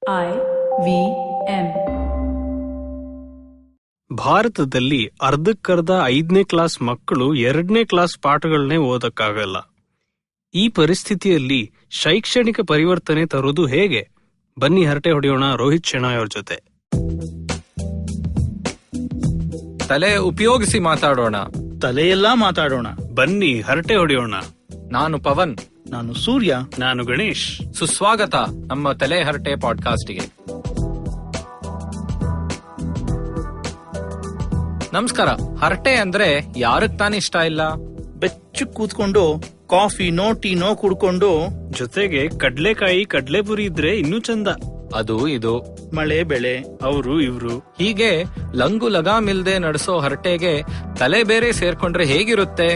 IVM. ಭಾರತದಲ್ಲಿ ಅರ್ಧಕ್ಕರ್ಧ 5ನೇ class ಮಕ್ಕಳು 2ನೇ ಕ್ಲಾಸ್ ಪಾಠಗಳನ್ನೇ ಓದಕ್ಕಾಗಲ್ಲ. ಈ ಪರಿಸ್ಥಿತಿಯಲ್ಲಿ ಶೈಕ್ಷಣಿಕ ಪರಿವರ್ತನೆ ತರುವುದು ಹೇಗೆ? ಬನ್ನಿ ಹರಟೆ ಹೊಡೆಯೋಣ ರೋಹಿತ್ ಶೆಣಾಯ್ ಅವ್ರ ಜೊತೆ. ತಲೆ ಉಪಯೋಗಿಸಿ ಮಾತಾಡೋಣ, ತಲೆಯೆಲ್ಲ ಮಾತಾಡೋಣ. ಬನ್ನಿ ಹರಟೆ ಹೊಡೆಯೋಣ. ನಾನು ಪವನ್, ನಾನು ಸೂರ್ಯ, ನಾನು ಗಣೇಶ್. ಸುಸ್ವಾಗತ ನಮ್ಮ ತಲೆ-ಹರಟೆ ಪಾಡ್ಕಾಸ್ಟ್ಗೆ. ನಮಸ್ಕಾರ. ಹರಟೆ ಅಂದ್ರೆ ಯಾರಕ್ ತಾನೇ ಇಷ್ಟ ಇಲ್ಲ? ಬೆಚ್ಚು ಕೂತ್ಕೊಂಡು ಕಾಫಿನೋ ಟೀನೋ ಕುಡ್ಕೊಂಡು, ಜೊತೆಗೆ ಕಡ್ಲೆಕಾಯಿ ಕಡ್ಲೆಪುರಿ ಇದ್ರೆ ಇನ್ನೂ ಚಂದ. ಅದು ಇದು ಮಳೆ ಬೆಳೆ ಅವರು ಇವ್ರು ಹೀಗೆ ಲಂಗು ಲಗಾಮಿಲ್ದೆ ನಡೆಸೋ ಹರಟೆಗೆ ತಲೆ ಬೇರೆ ಸೇರ್ಕೊಂಡ್ರೆ ಹೇಗಿರುತ್ತೆ?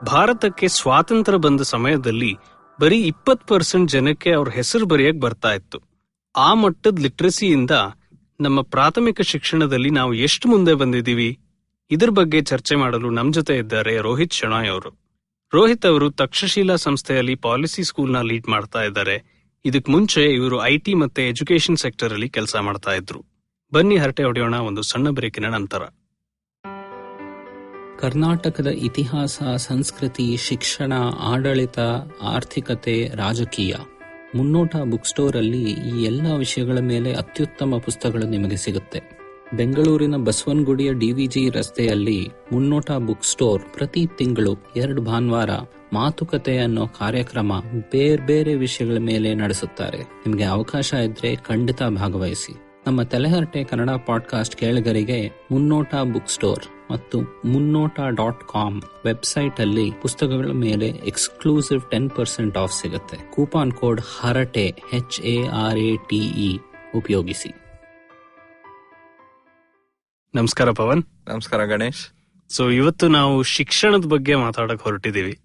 ಭಾರತಕ್ಕೆ ಸ್ವಾತಂತ್ರ್ಯ ಬಂದ ಸಮಯದಲ್ಲಿ ಬರೀ 20% ಜನಕ್ಕೆ ಅವ್ರ ಹೆಸರು ಬರೆಯಕ್ ಬರ್ತಾ ಇತ್ತು. ಆ ಮಟ್ಟದ ಲಿಟ್ರಸಿಯಿಂದ ನಮ್ಮ ಪ್ರಾಥಮಿಕ ಶಿಕ್ಷಣದಲ್ಲಿ ನಾವು ಎಷ್ಟು ಮುಂದೆ ಬಂದಿದ್ದೀವಿ? ಇದ್ರ ಬಗ್ಗೆ ಚರ್ಚೆ ಮಾಡಲು ನಮ್ ಜೊತೆ ಇದ್ದಾರೆ ರೋಹಿತ್ ಶೆಣಾಯ್ ಅವರು. ರೋಹಿತ್ ಅವರು ತಕ್ಷಶಿಲಾ ಸಂಸ್ಥೆಯಲ್ಲಿ ಪಾಲಿಸಿ ಸ್ಕೂಲ್ನ ಲೀಡ್ ಮಾಡ್ತಾ ಇದ್ದಾರೆ. ಇದಕ್ ಮುಂಚೆ ಇವರು IT ಮತ್ತೆ ಎಜುಕೇಶನ್ ಸೆಕ್ಟರ್ ಅಲ್ಲಿ ಕೆಲಸ ಮಾಡ್ತಾ ಇದ್ರು. ಬನ್ನಿ ಹರಟೆ ಹೊಡೆಯೋಣ ಒಂದು ಸಣ್ಣ ಬ್ರೇಕಿನ ನಂತರ. ಕರ್ನಾಟಕದ ಇತಿಹಾಸ, ಸಂಸ್ಕೃತಿ, ಶಿಕ್ಷಣ, ಆಡಳಿತ, ಆರ್ಥಿಕತೆ, ರಾಜಕೀಯ, ಮುನ್ನೋಟ ಬುಕ್ ಸ್ಟೋರ್ ಅಲ್ಲಿ ಈ ಎಲ್ಲ ವಿಷಯಗಳ ಮೇಲೆ ಅತ್ಯುತ್ತಮ ಪುಸ್ತಕಗಳು ನಿಮಗೆ ಸಿಗುತ್ತೆ. ಬೆಂಗಳೂರಿನ ಬಸವನಗುಡಿಯ DVG ರಸ್ತೆಯಲ್ಲಿ ಮುನ್ನೋಟ ಬುಕ್ ಸ್ಟೋರ್ ಪ್ರತಿ ತಿಂಗಳು 2 ಭಾನುವಾರ ಮಾತುಕತೆ ಅನ್ನೋ ಕಾರ್ಯಕ್ರಮ ಬೇರೆ ಬೇರೆ ವಿಷಯಗಳ ಮೇಲೆ ನಡೆಸುತ್ತಾರೆ. ನಿಮಗೆ ಅವಕಾಶ ಇದ್ರೆ ಖಂಡಿತ ಭಾಗವಹಿಸಿ. ನಮ್ಮ ತಲೆ-ಹರಟೆ ಕನ್ನಡ ಪಾಡ್ಕಾಸ್ಟ್ ಕೇಳಿಗರಿಗೆ ಮುನ್ನೋಟ ಬುಕ್ ಸ್ಟೋರ್ ಮತ್ತು munnota.com ವೆಬ್ಸೈಟ್ ಅಲ್ಲಿ ಪುಸ್ತಕಗಳ ಮೇಲೆ ಎಕ್ಸ್ಕ್ಲೂಸಿವ್ 10% ಆಫ್ ಸಿಗುತ್ತೆ. ಕೂಪನ್ ಕೋಡ್ ಹರಟೆ HARATE ಉಪಯೋಗಿಸಿ. ನಮಸ್ಕಾರ ಪವನ್. ನಮಸ್ಕಾರ ಗಣೇಶ್. ಸೊ ಇವತ್ತು ನಾವು ಶಿಕ್ಷಣದ ಬಗ್ಗೆ ಮಾತಾಡಕ್ ಹೊರಟಿದೀವಿ.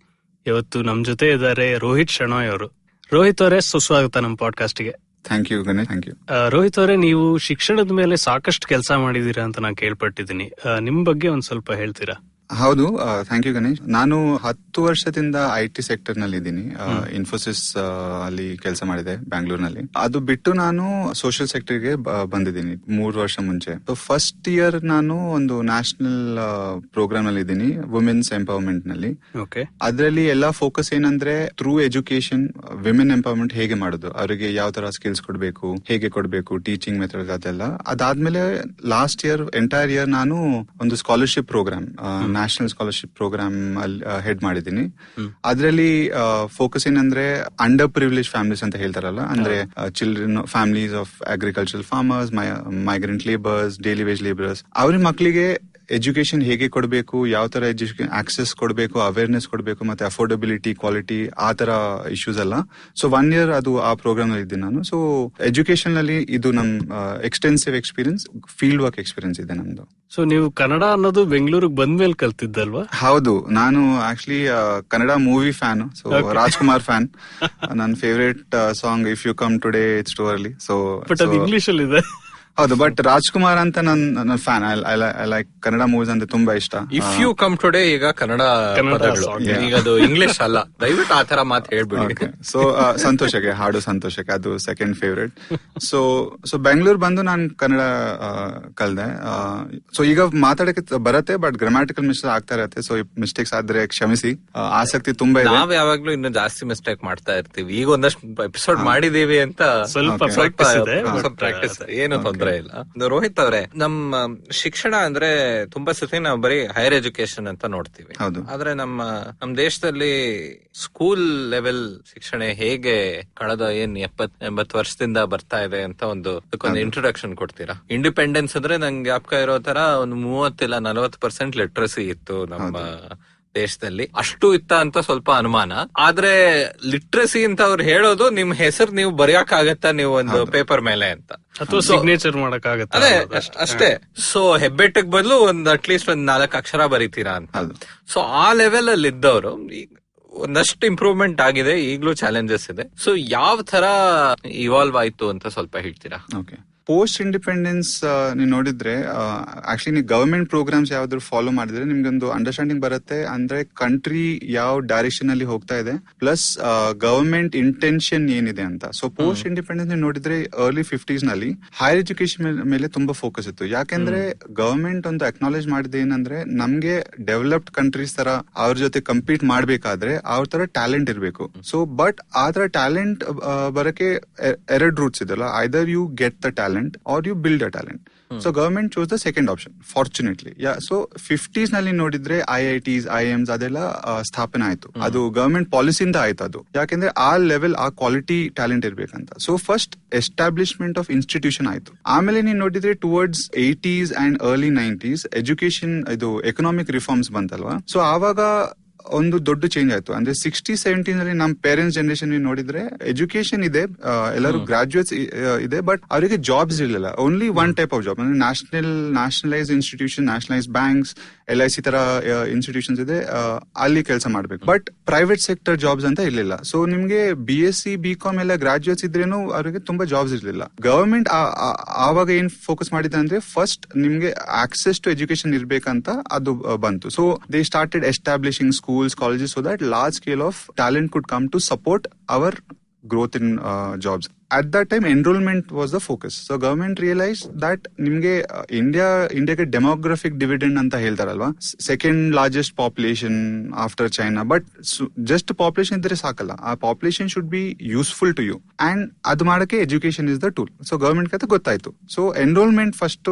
ಇವತ್ತು ನಮ್ ಜೊತೆ ಇದ್ದಾರೆ ರೋಹಿತ್ ಶೆಣಾಯ್ ಅವರು. ರೋಹಿತ್ ಅವರೇ, ಸುಸ್ವಾಗತ ನಮ್ಮ ಪಾಡ್ಕಾಸ್ಟ್ಗೆ. Thank you Ganesh. Thank you. Rohit ಅವರೇ, ನೀವು ಶಿಕ್ಷಣದ ಮೇಲೆ ಸಾಕಷ್ಟು ಕೆಲಸ ಮಾಡಿದೀರಾ ಅಂತ ನಾನು ಕೇಳ್ಪಟ್ಟಿದ್ದೀನಿ. ನಿಮ್ ಬಗ್ಗೆ ಒಂದ್ ಸ್ವಲ್ಪ ಹೇಳ್ತೀರಾ? ಹೌದು, ಥ್ಯಾಂಕ್ ಯು ಗಣೇಶ್. ನಾನು 10 ವರ್ಷದಿಂದ IT ಸೆಕ್ಟರ್ ನಲ್ಲಿ ಇದ್ದೀನಿ. ಇನ್ಫೋಸಿಸ್ ಅಲ್ಲಿ ಕೆಲಸ ಮಾಡಿದೆ ಬ್ಯಾಂಗ್ಳೂರ್ನಲ್ಲಿ. ಅದು ಬಿಟ್ಟು ನಾನು ಸೋಷಿಯಲ್ ಸೆಕ್ಟರ್ಗೆ ಬಂದಿದ್ದೀನಿ 3 ವರ್ಷ ಮುಂಚೆ. ಫಸ್ಟ್ ಇಯರ್ ನಾನು ಒಂದು ನ್ಯಾಷನಲ್ ಪ್ರೋಗ್ರಾಮ್ ನಲ್ಲಿ ಇದ್ದೀನಿ, ವುಮೆನ್ಸ್ ಎಂಪವರ್ಮೆಂಟ್ ನಲ್ಲಿ. ಅದರಲ್ಲಿ ಎಲ್ಲಾ ಫೋಕಸ್ ಏನಂದ್ರೆ ಥ್ರೂ ಎಜುಕೇಶನ್ ವಿಮೆನ್ ಎಂಪವರ್ಮೆಂಟ್ ಹೇಗೆ ಮಾಡೋದು, ಅವರಿಗೆ ಯಾವ ತರ ಸ್ಕಿಲ್ಸ್ ಕೊಡ್ಬೇಕು, ಹೇಗೆ ಕೊಡ್ಬೇಕು, ಟೀಚಿಂಗ್ ಮೆಥಡ್ ಅದೆಲ್ಲ. ಅದಾದ್ಮೇಲೆ ಲಾಸ್ಟ್ ಇಯರ್ ಎಂಟೈರ್ ಇಯರ್ ನಾನು ಒಂದು scholarship program, national scholarship program ಅಲ್ಲಿ ಹೆಡ್ ಮಾಡಿದ್ದೀನಿ. ಅದರಲ್ಲಿ ಫೋಕಸ್ ಏನಂದ್ರೆ ಅಂಡರ್ ಪ್ರಿವಿಲೇಜ್ ಫ್ಯಾಮಿಲೀಸ್ ಅಂತ ಹೇಳ್ತಾರಲ್ಲ, ಅಂದ್ರೆ children families of agricultural farmers, migrant labours, daily wage labours, ಅವ್ರ ಮಕ್ಕಳಿಗೆ ಎಜುಕೇಶನ್ ಹೇಗೆ ಕೊಡಬೇಕು, ಯಾವ ತರ ಎಜುಕೇಶನ್ ಆಕ್ಸೆಸ್ ಕೊಡಬೇಕು, ಅವೇರ್ನೆಸ್ ಕೊಡಬೇಕು, ಮತ್ತೆ ಅಫೋರ್ಡಬಿಲಿಟಿ, ಕ್ವಾಲಿಟಿ, ಆ ತರ ಇಶ್ಯೂಸ್ ಎಲ್ಲ. ಸೊ 1 year ಅದು ಆ ಪ್ರೋಗ್ರಾಮ್ ನಲ್ಲಿ ಇದ್ದೀನಿ ನಾನು. ಸೊ ಎಜುಕೇಶನ್ ನಲ್ಲಿ ಇದು ನಮ್ extensive experience, field work experience ಇದೆ ನಮ್ದು. ಸೊ ನೀವು ಕನ್ನಡ ಅನ್ನೋದು ಬೆಂಗಳೂರಿಗೆ ಬಂದ್ಮೇಲೆ ಕಲ್ತಿದ್ದಲ್ವಾ? ಹೌದು, ನಾನು actually Kannada movie fan. So Rajkumar fan. ನನ್ನ favourite song if you come today it's too early. So but ಅದು ಇಂಗ್ಲಿಷ್ ಅಲ್ಲಿ ಇದೆ. ಹೌದು, ಬಟ್ ರಾಜ್ಕುಮಾರ್ ಅಂತ ನನ್ನ fan. I like Kannada movies ಅಂದ್ರೆ ತುಂಬಾ ಇಷ್ಟ. ಇಫ್ ಯು ಕಮ್ ಟುಡೇ ಈಗ ಕನ್ನಡ ಪದಗಳು, ಈಗ ಅದು ಇಂಗ್ಲಿಷ್ ಅಲ್ಲ, ದಯವಿಟ್ಟು ಆ ತರ ಮಾತು ಹೇಳ್ಬಿಡಿ. ಸೊ ಸಂತೋಷಕ್ಕೆ, ಹಾಡು ಸಂತೋಷಕ್ಕೆ, ಅದು ಸೆಕೆಂಡ್ ಫೇವ್ರೇಟ್. ಸೊ ಬೆಂಗಳೂರು ಬಂದು ನಾನು ಕನ್ನಡ ಕಲ್ದೆ. ಸೊ ಈಗ ಮಾತಾಡಕ್ಕೆ ಬರತ್ತೆ, ಬಟ್ ಗ್ರಾಮ್ಯಾಟಿಕಲ್ ಮಿಸ್ಟೇಕ್ ಆಗ್ತಾ ಇರತ್ತೆ. ಸೊ ಮಿಸ್ಟೇಕ್ಸ್ ಆದ್ರೆ ಕ್ಷಮಿಸಿ. ಆಸಕ್ತಿ ತುಂಬಾ ಇದೆ. ನಾವ್ ಯಾವಾಗ್ಲೂ ಇನ್ನು ಜಾಸ್ತಿ ಮಿಸ್ಟೇಕ್ ಮಾಡ್ತಾ ಇರ್ತೀವಿ. ಈಗ ಒಂದಷ್ಟು ಎಪಿಸೋಡ್ ಮಾಡಿದೀವಿ ಅಂತ ಸ್ವಲ್ಪ ಪ್ರಾಕ್ಟೀಸ್, ಏನು ತೊಂದರೆ ಇಲ್ಲ. ರೋಹಿತ್ ಅವರೇ, ನಮ್ಮ ಶಿಕ್ಷಣ ಅಂದ್ರೆ ತುಂಬಾ ಸತಿ ನಾವು ಬರೀ ಹೈಯರ್ ಎಜುಕೇಶನ್ ಅಂತ ನೋಡ್ತೀವಿ. ಆದ್ರೆ ನಮ್ಮ ದೇಶದಲ್ಲಿ ಸ್ಕೂಲ್ ಲೆವೆಲ್ ಶಿಕ್ಷಣ ಹೇಗೆ ಕಳೆದ 70-80 ವರ್ಷದಿಂದ ಬರ್ತಾ ಇದೆ ಅಂತ ಒಂದು ಇಂಟ್ರೊಡಕ್ಷನ್ ಕೊಡ್ತೀರಾ? ಇಂಡಿಪೆಂಡೆನ್ಸ್ ಅಂದ್ರೆ ನಂಗೆ ಜ್ಞಾಪಕ ಇರೋ ತರ ಒಂದು 30-40% ಲಿಟ್ರಸಿ ಇತ್ತು ನಮ್ಮ ದೇಶದಲ್ಲಿ. ಅಷ್ಟು ಇತ್ತ ಅಂತ ಸ್ವಲ್ಪ ಅನುಮಾನ. ಆದ್ರೆ ಲಿಟ್ರಸಿ ಅಂತ ಅವ್ರು ಹೇಳೋದು ನಿಮ್ ಹೆಸರು ನೀವು ಬರೆಯಕ್ ಆಗತ್ತಾ, ನೀವು ಒಂದು ಪೇಪರ್ ಮೇಲೆ ಅಂತ, ಅಥವಾ ಸಿಗ್ನೇಚರ್ ಮಾಡಕ್ ಆಗತ್ತ, ಅದೇ ಅಷ್ಟೇ. ಸೊ ಹೆಬ್ಬೆಟ್ಟಕ್ ಬದಲು ಅಟ್ಲೀಸ್ಟ್ 4 ಅಕ್ಷರ ಬರೀತೀರಾ ಅಂತ. ಸೊ ಆ ಲೆವೆಲ್ ಅಲ್ಲಿ ಇದ್ದವರು ಒಂದಷ್ಟು ಇಂಪ್ರೂವ್ಮೆಂಟ್ ಆಗಿದೆ, ಈಗಲೂ ಚಾಲೆಂಜಸ್ ಇದೆ. ಸೊ ಯಾವ ತರ ಇವಾಲ್ವ್ ಆಯ್ತು ಅಂತ ಸ್ವಲ್ಪ ಹೇಳ್ತೀರಾ? ಓಕೆ, ಪೋಸ್ಟ್ ಇಂಡಿಪೆಂಡೆನ್ಸ್ ನೀವು ನೋಡಿದ್ರೆ ಆಕ್ಚುಲಿ ನೀವು ಗವರ್ಮೆಂಟ್ ಪ್ರೋಗ್ರಾಮ್ಸ್ ಯಾವ್ದಾದ್ರು ಫಾಲೋ ಮಾಡಿದ್ರೆ ನಿಮ್ಗೊಂದು ಅಂಡರ್ಸ್ಟ್ಯಾಂಡಿಂಗ್ ಬರುತ್ತೆ. ಅಂದ್ರೆ ಕಂಟ್ರಿ ಯಾವ ಡೈರೆಕ್ಷನ್ ಅಲ್ಲಿ ಹೋಗ್ತಾ ಇದೆ, ಪ್ಲಸ್ ಗವರ್ಮೆಂಟ್ ಇಂಟೆನ್ಷನ್ ಏನಿದೆ ಅಂತ. ಸೊ ಪೋಸ್ಟ್ ಇಂಡಿಪೆಂಡೆನ್ಸ್ ನೀವು ನೋಡಿದ್ರೆ ಅರ್ಲಿ 50s ನಲ್ಲಿ ಹೈಯರ್ ಎಜುಕೇಶನ್ ಮೇಲೆ ತುಂಬಾ ಫೋಕಸ್ ಇತ್ತು. ಯಾಕೆಂದ್ರೆ ಗವರ್ಮೆಂಟ್ ಒಂದು ಅಕ್ನಾಲೇಜ್ ಮಾಡಿದೆ ಏನಂದ್ರೆ ನಮ್ಗೆ ಡೆವಲಪ್ಡ್ ಕಂಟ್ರೀಸ್ ತರ ಅವ್ರ ಜೊತೆ ಕಂಪೀಟ್ ಮಾಡ್ಬೇಕಾದ್ರೆ ಅವ್ರ ತರ ಟ್ಯಾಲೆಂಟ್ ಇರಬೇಕು. ಸೊ ಬಟ್ ಆ ತರ ಟ್ಯಾಲೆಂಟ್ ಬರಕ್ಕೆ 2 ರೂಟ್ಸ್ ಇದೆಲ್ಲ, either you get the talent or you build a talent. So government choose the second option fortunately. So 50s ನಲ್ಲಿ ನೋಡಿದ್ರೆ IITs IIMs ಅದೆಲ್ಲ ಸ್ಥಾಪನೆ ಆಯ್ತು. ಅದು ಗವರ್ಮೆಂಟ್ ಪಾಲಿಸಿಯಿಂದ ಆಯ್ತು ಅದು. ಯಾಕೆಂದ್ರೆ ಆ ಲೆವೆಲ್ ಆ ಕ್ವಾಲಿಟಿ ಟ್ಯಾಲೆಂಟ್ ಇರ್ಬೇಕಂತ. So first establishment of institution ಆಯ್ತು. ಆಮೇಲೆ ನೀವು ನೋಡಿದ್ರೆ towards 80s and early 90s education ಇದು ಎಕನಾಮಿಕ್ ರಿಫಾರ್ಮ್ಸ್ ಬಂತಲ್ವಾ. ಸೊ ಆವಾಗ ಒಂದು ದೊಡ್ಡ ಚೇಂಜ್ ಆಯ್ತು. ಅಂದ್ರೆ 60-70 ನಲ್ಲಿ ನಮ್ಮ ಪೇರೆಂಟ್ಸ್ ಜನರೇಷನ್ ನೋಡಿದ್ರೆ ಎಜುಕೇಶನ್ ಇದೆ, ಎಲ್ಲರೂ ಗ್ರಾಜುಯೇಟ್ಸ್ ಇದೆ, ಬಟ್ ಅವರಿಗೆ ಜಾಬ್ಸ್ ಇರಲಿಲ್ಲ. Only one type of job, ಅಂದ್ರೆ nationalise institution, nationalise banks, LIC ತರ ಇನ್ಸ್ಟಿಟ್ಯೂಷನ್ಸ್ ಇದೆ, ಅಲ್ಲಿ ಕೆಲಸ ಮಾಡ್ಬೇಕು. ಬಟ್ ಪ್ರೈವೇಟ್ ಸೆಕ್ಟರ್ ಜಾಬ್ಸ್ ಅಂತ ಇರ್ಲಿಲ್ಲ. ಸೊ ನಿಮ್ಗೆ BSc BCom ಎಲ್ಲ ಗ್ರಾಜುಯೇಟ್ಸ್ ಇದ್ರೇನು ಅವರಿಗೆ ತುಂಬಾ ಜಾಬ್ಸ್ ಇರ್ಲಿಲ್ಲ. ಗವರ್ಮೆಂಟ್ ಆವಾಗ ಏನ್ ಫೋಕಸ್ ಮಾಡಿದೆ ಅಂದ್ರೆ ಫಸ್ಟ್ ನಿಮ್ಗೆ ಆಕ್ಸೆಸ್ ಟು ಎಜುಕೇಶನ್ ಇರ್ಬೇಕಂತ ಅದು ಬಂತು. So they started establishing schools, colleges, so that large scale of talent could come to support our growth in jobs. At that time enrollment was the focus. So government realized that ನಿಮ್ಗೆ ಇಂಡಿಯಾಗೆ demographic dividend ಅಂತ ಹೇಳ್ತಾರಲ್ವಾ, second largest population after China. But just population ಇದ್ರೆ ಸಾಕಲ್ಲ, ಆ population should be useful to you, and ಅದು ಮಾಡಕ್ಕೆ education is the tool. So government ಕತೆ ಗೊತ್ತಾಯ್ತು. ಸೊ ಎನ್ರೋಲ್ಮೆಂಟ್ ಫಸ್ಟ್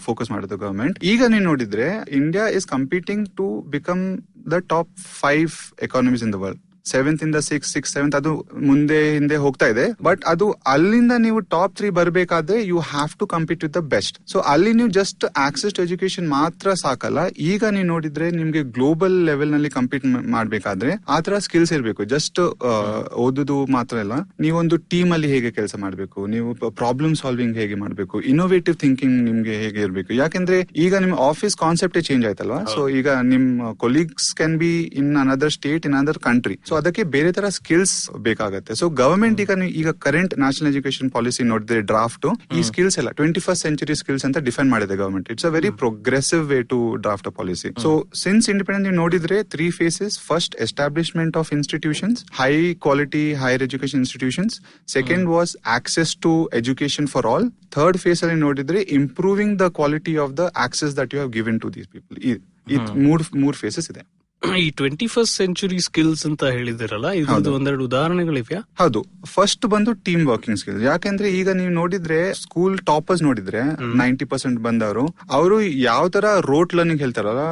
ಫೋಕಸ್ ಮಾಡೋದು ಗವರ್ಮೆಂಟ್. ಈಗ ನೀವು ನೋಡಿದ್ರೆ India is competing to become the top 5 economies in the world. 7th ಇಂದ 6th 6th 7th ಅದು ಮುಂದೆ ಹಿಂದೆ ಹೋಗ್ತಾ ಇದೆ. ಬಟ್ ಅದು ಅಲ್ಲಿಂದ ನೀವು ಟಾಪ್ 3 ಬರ್ಬೇಕಾದ್ರೆ you have to compete with the best. So ಅಲ್ಲಿ ನೀವು ಜಸ್ಟ್ ಆಕ್ಸೆಸ್ ಟು ಎಜುಕೇಶನ್ ಮಾತ್ರ ಸಾಕಲ್ಲ. ಈಗ ನೀವು ನೋಡಿದ್ರೆ ನಿಮ್ಗೆ ಗ್ಲೋಬಲ್ ಲೆವೆಲ್ ನಲ್ಲಿ ಕಂಪೀಟ್ ಮಾಡ್ಬೇಕಾದ್ರೆ ಆತರ ಸ್ಕಿಲ್ಸ್ ಇರಬೇಕು. ಜಸ್ಟ್ ಓದುದು ಮಾತ್ರ ಅಲ್ಲ, ನೀವೊಂದು ಟೀಮ್ ಅಲ್ಲಿ ಹೇಗೆ ಕೆಲಸ ಮಾಡ್ಬೇಕು, ನೀವು ಪ್ರಾಬ್ಲಮ್ ಸಾಲ್ವಿಂಗ್ ಹೇಗೆ ಮಾಡ್ಬೇಕು, ಇನೋವೇಟಿವ್ ಥಿಂಕಿಂಗ್ ನಿಮ್ಗೆ ಹೇಗೆ ಇರಬೇಕು. ಯಾಕೆಂದ್ರೆ ಈಗ ನಿಮ್ ಆಫೀಸ್ ಕಾನ್ಸೆಪ್ಟ್ ಚೇಂಜ್ ಆಯ್ತಲ್ವಾ. ಸೊ ಈಗ ನಿಮ್ colleagues can be in another state, in another country. So ಅದಕ್ಕೆ ಬೇರೆ ತರ ಸ್ಕಿಲ್ಸ್ ಬೇಕಾಗುತ್ತೆ. ಸೊ ಗವರ್ಮೆಂಟ್ ಈಗ ಕರೆಂಟ್ ನ್ಯಾಷನಲ್ ಎಜುಕೇಶನ್ ಪಾಲಿಸಿ ನೋಡಿದ್ರೆ ಡ್ರಾಫ್ಟ್ ಈ ಸ್ಕಿಲ್ಸ್ ಎಲ್ಲ 21st century ಸ್ಕಿಲ್ಸ್ ಅಂತ ಡಿಫೈನ್ ಮಾಡಿದೆ government. It's a very progressive way to draft a policy. So since independence ನೀವು ನೋಡಿದ್ರೆ 3 phases. First establishment of institutions, high quality higher education institutions. Second was access to education for all. Third phase ಅಲ್ಲಿ ನೋಡಿದ್ರೆ improving the quality of the access that you have given to these people. ಈ ಮೂರ್ phases ಇದೆ. ಈ 21st century skills ಅಂತ ಹೇಳಿದಿರಲ್ಲ, ಇದು ಒಂದೆರಡು ಉದಾಹರಣೆಗಳಿವೆಯಾ? ಹೌದು. ಫಸ್ಟ್ ಬಂದು ಟೀಮ್ ವರ್ಕಿಂಗ್ ಸ್ಕಿಲ್ಸ್. ಯಾಕೆಂದ್ರೆ ಈಗ ನೀವು ನೋಡಿದ್ರೆ ಸ್ಕೂಲ್ ಟಾಪರ್ಸ್ ನೋಡಿದ್ರೆ 90% ಬಂದವರು ಅವರು ಯಾವ ತರ ರೋಟ್ ಲರ್ನಿಂಗ್ ಹೇಳ್ತಾರಲ್ಲ,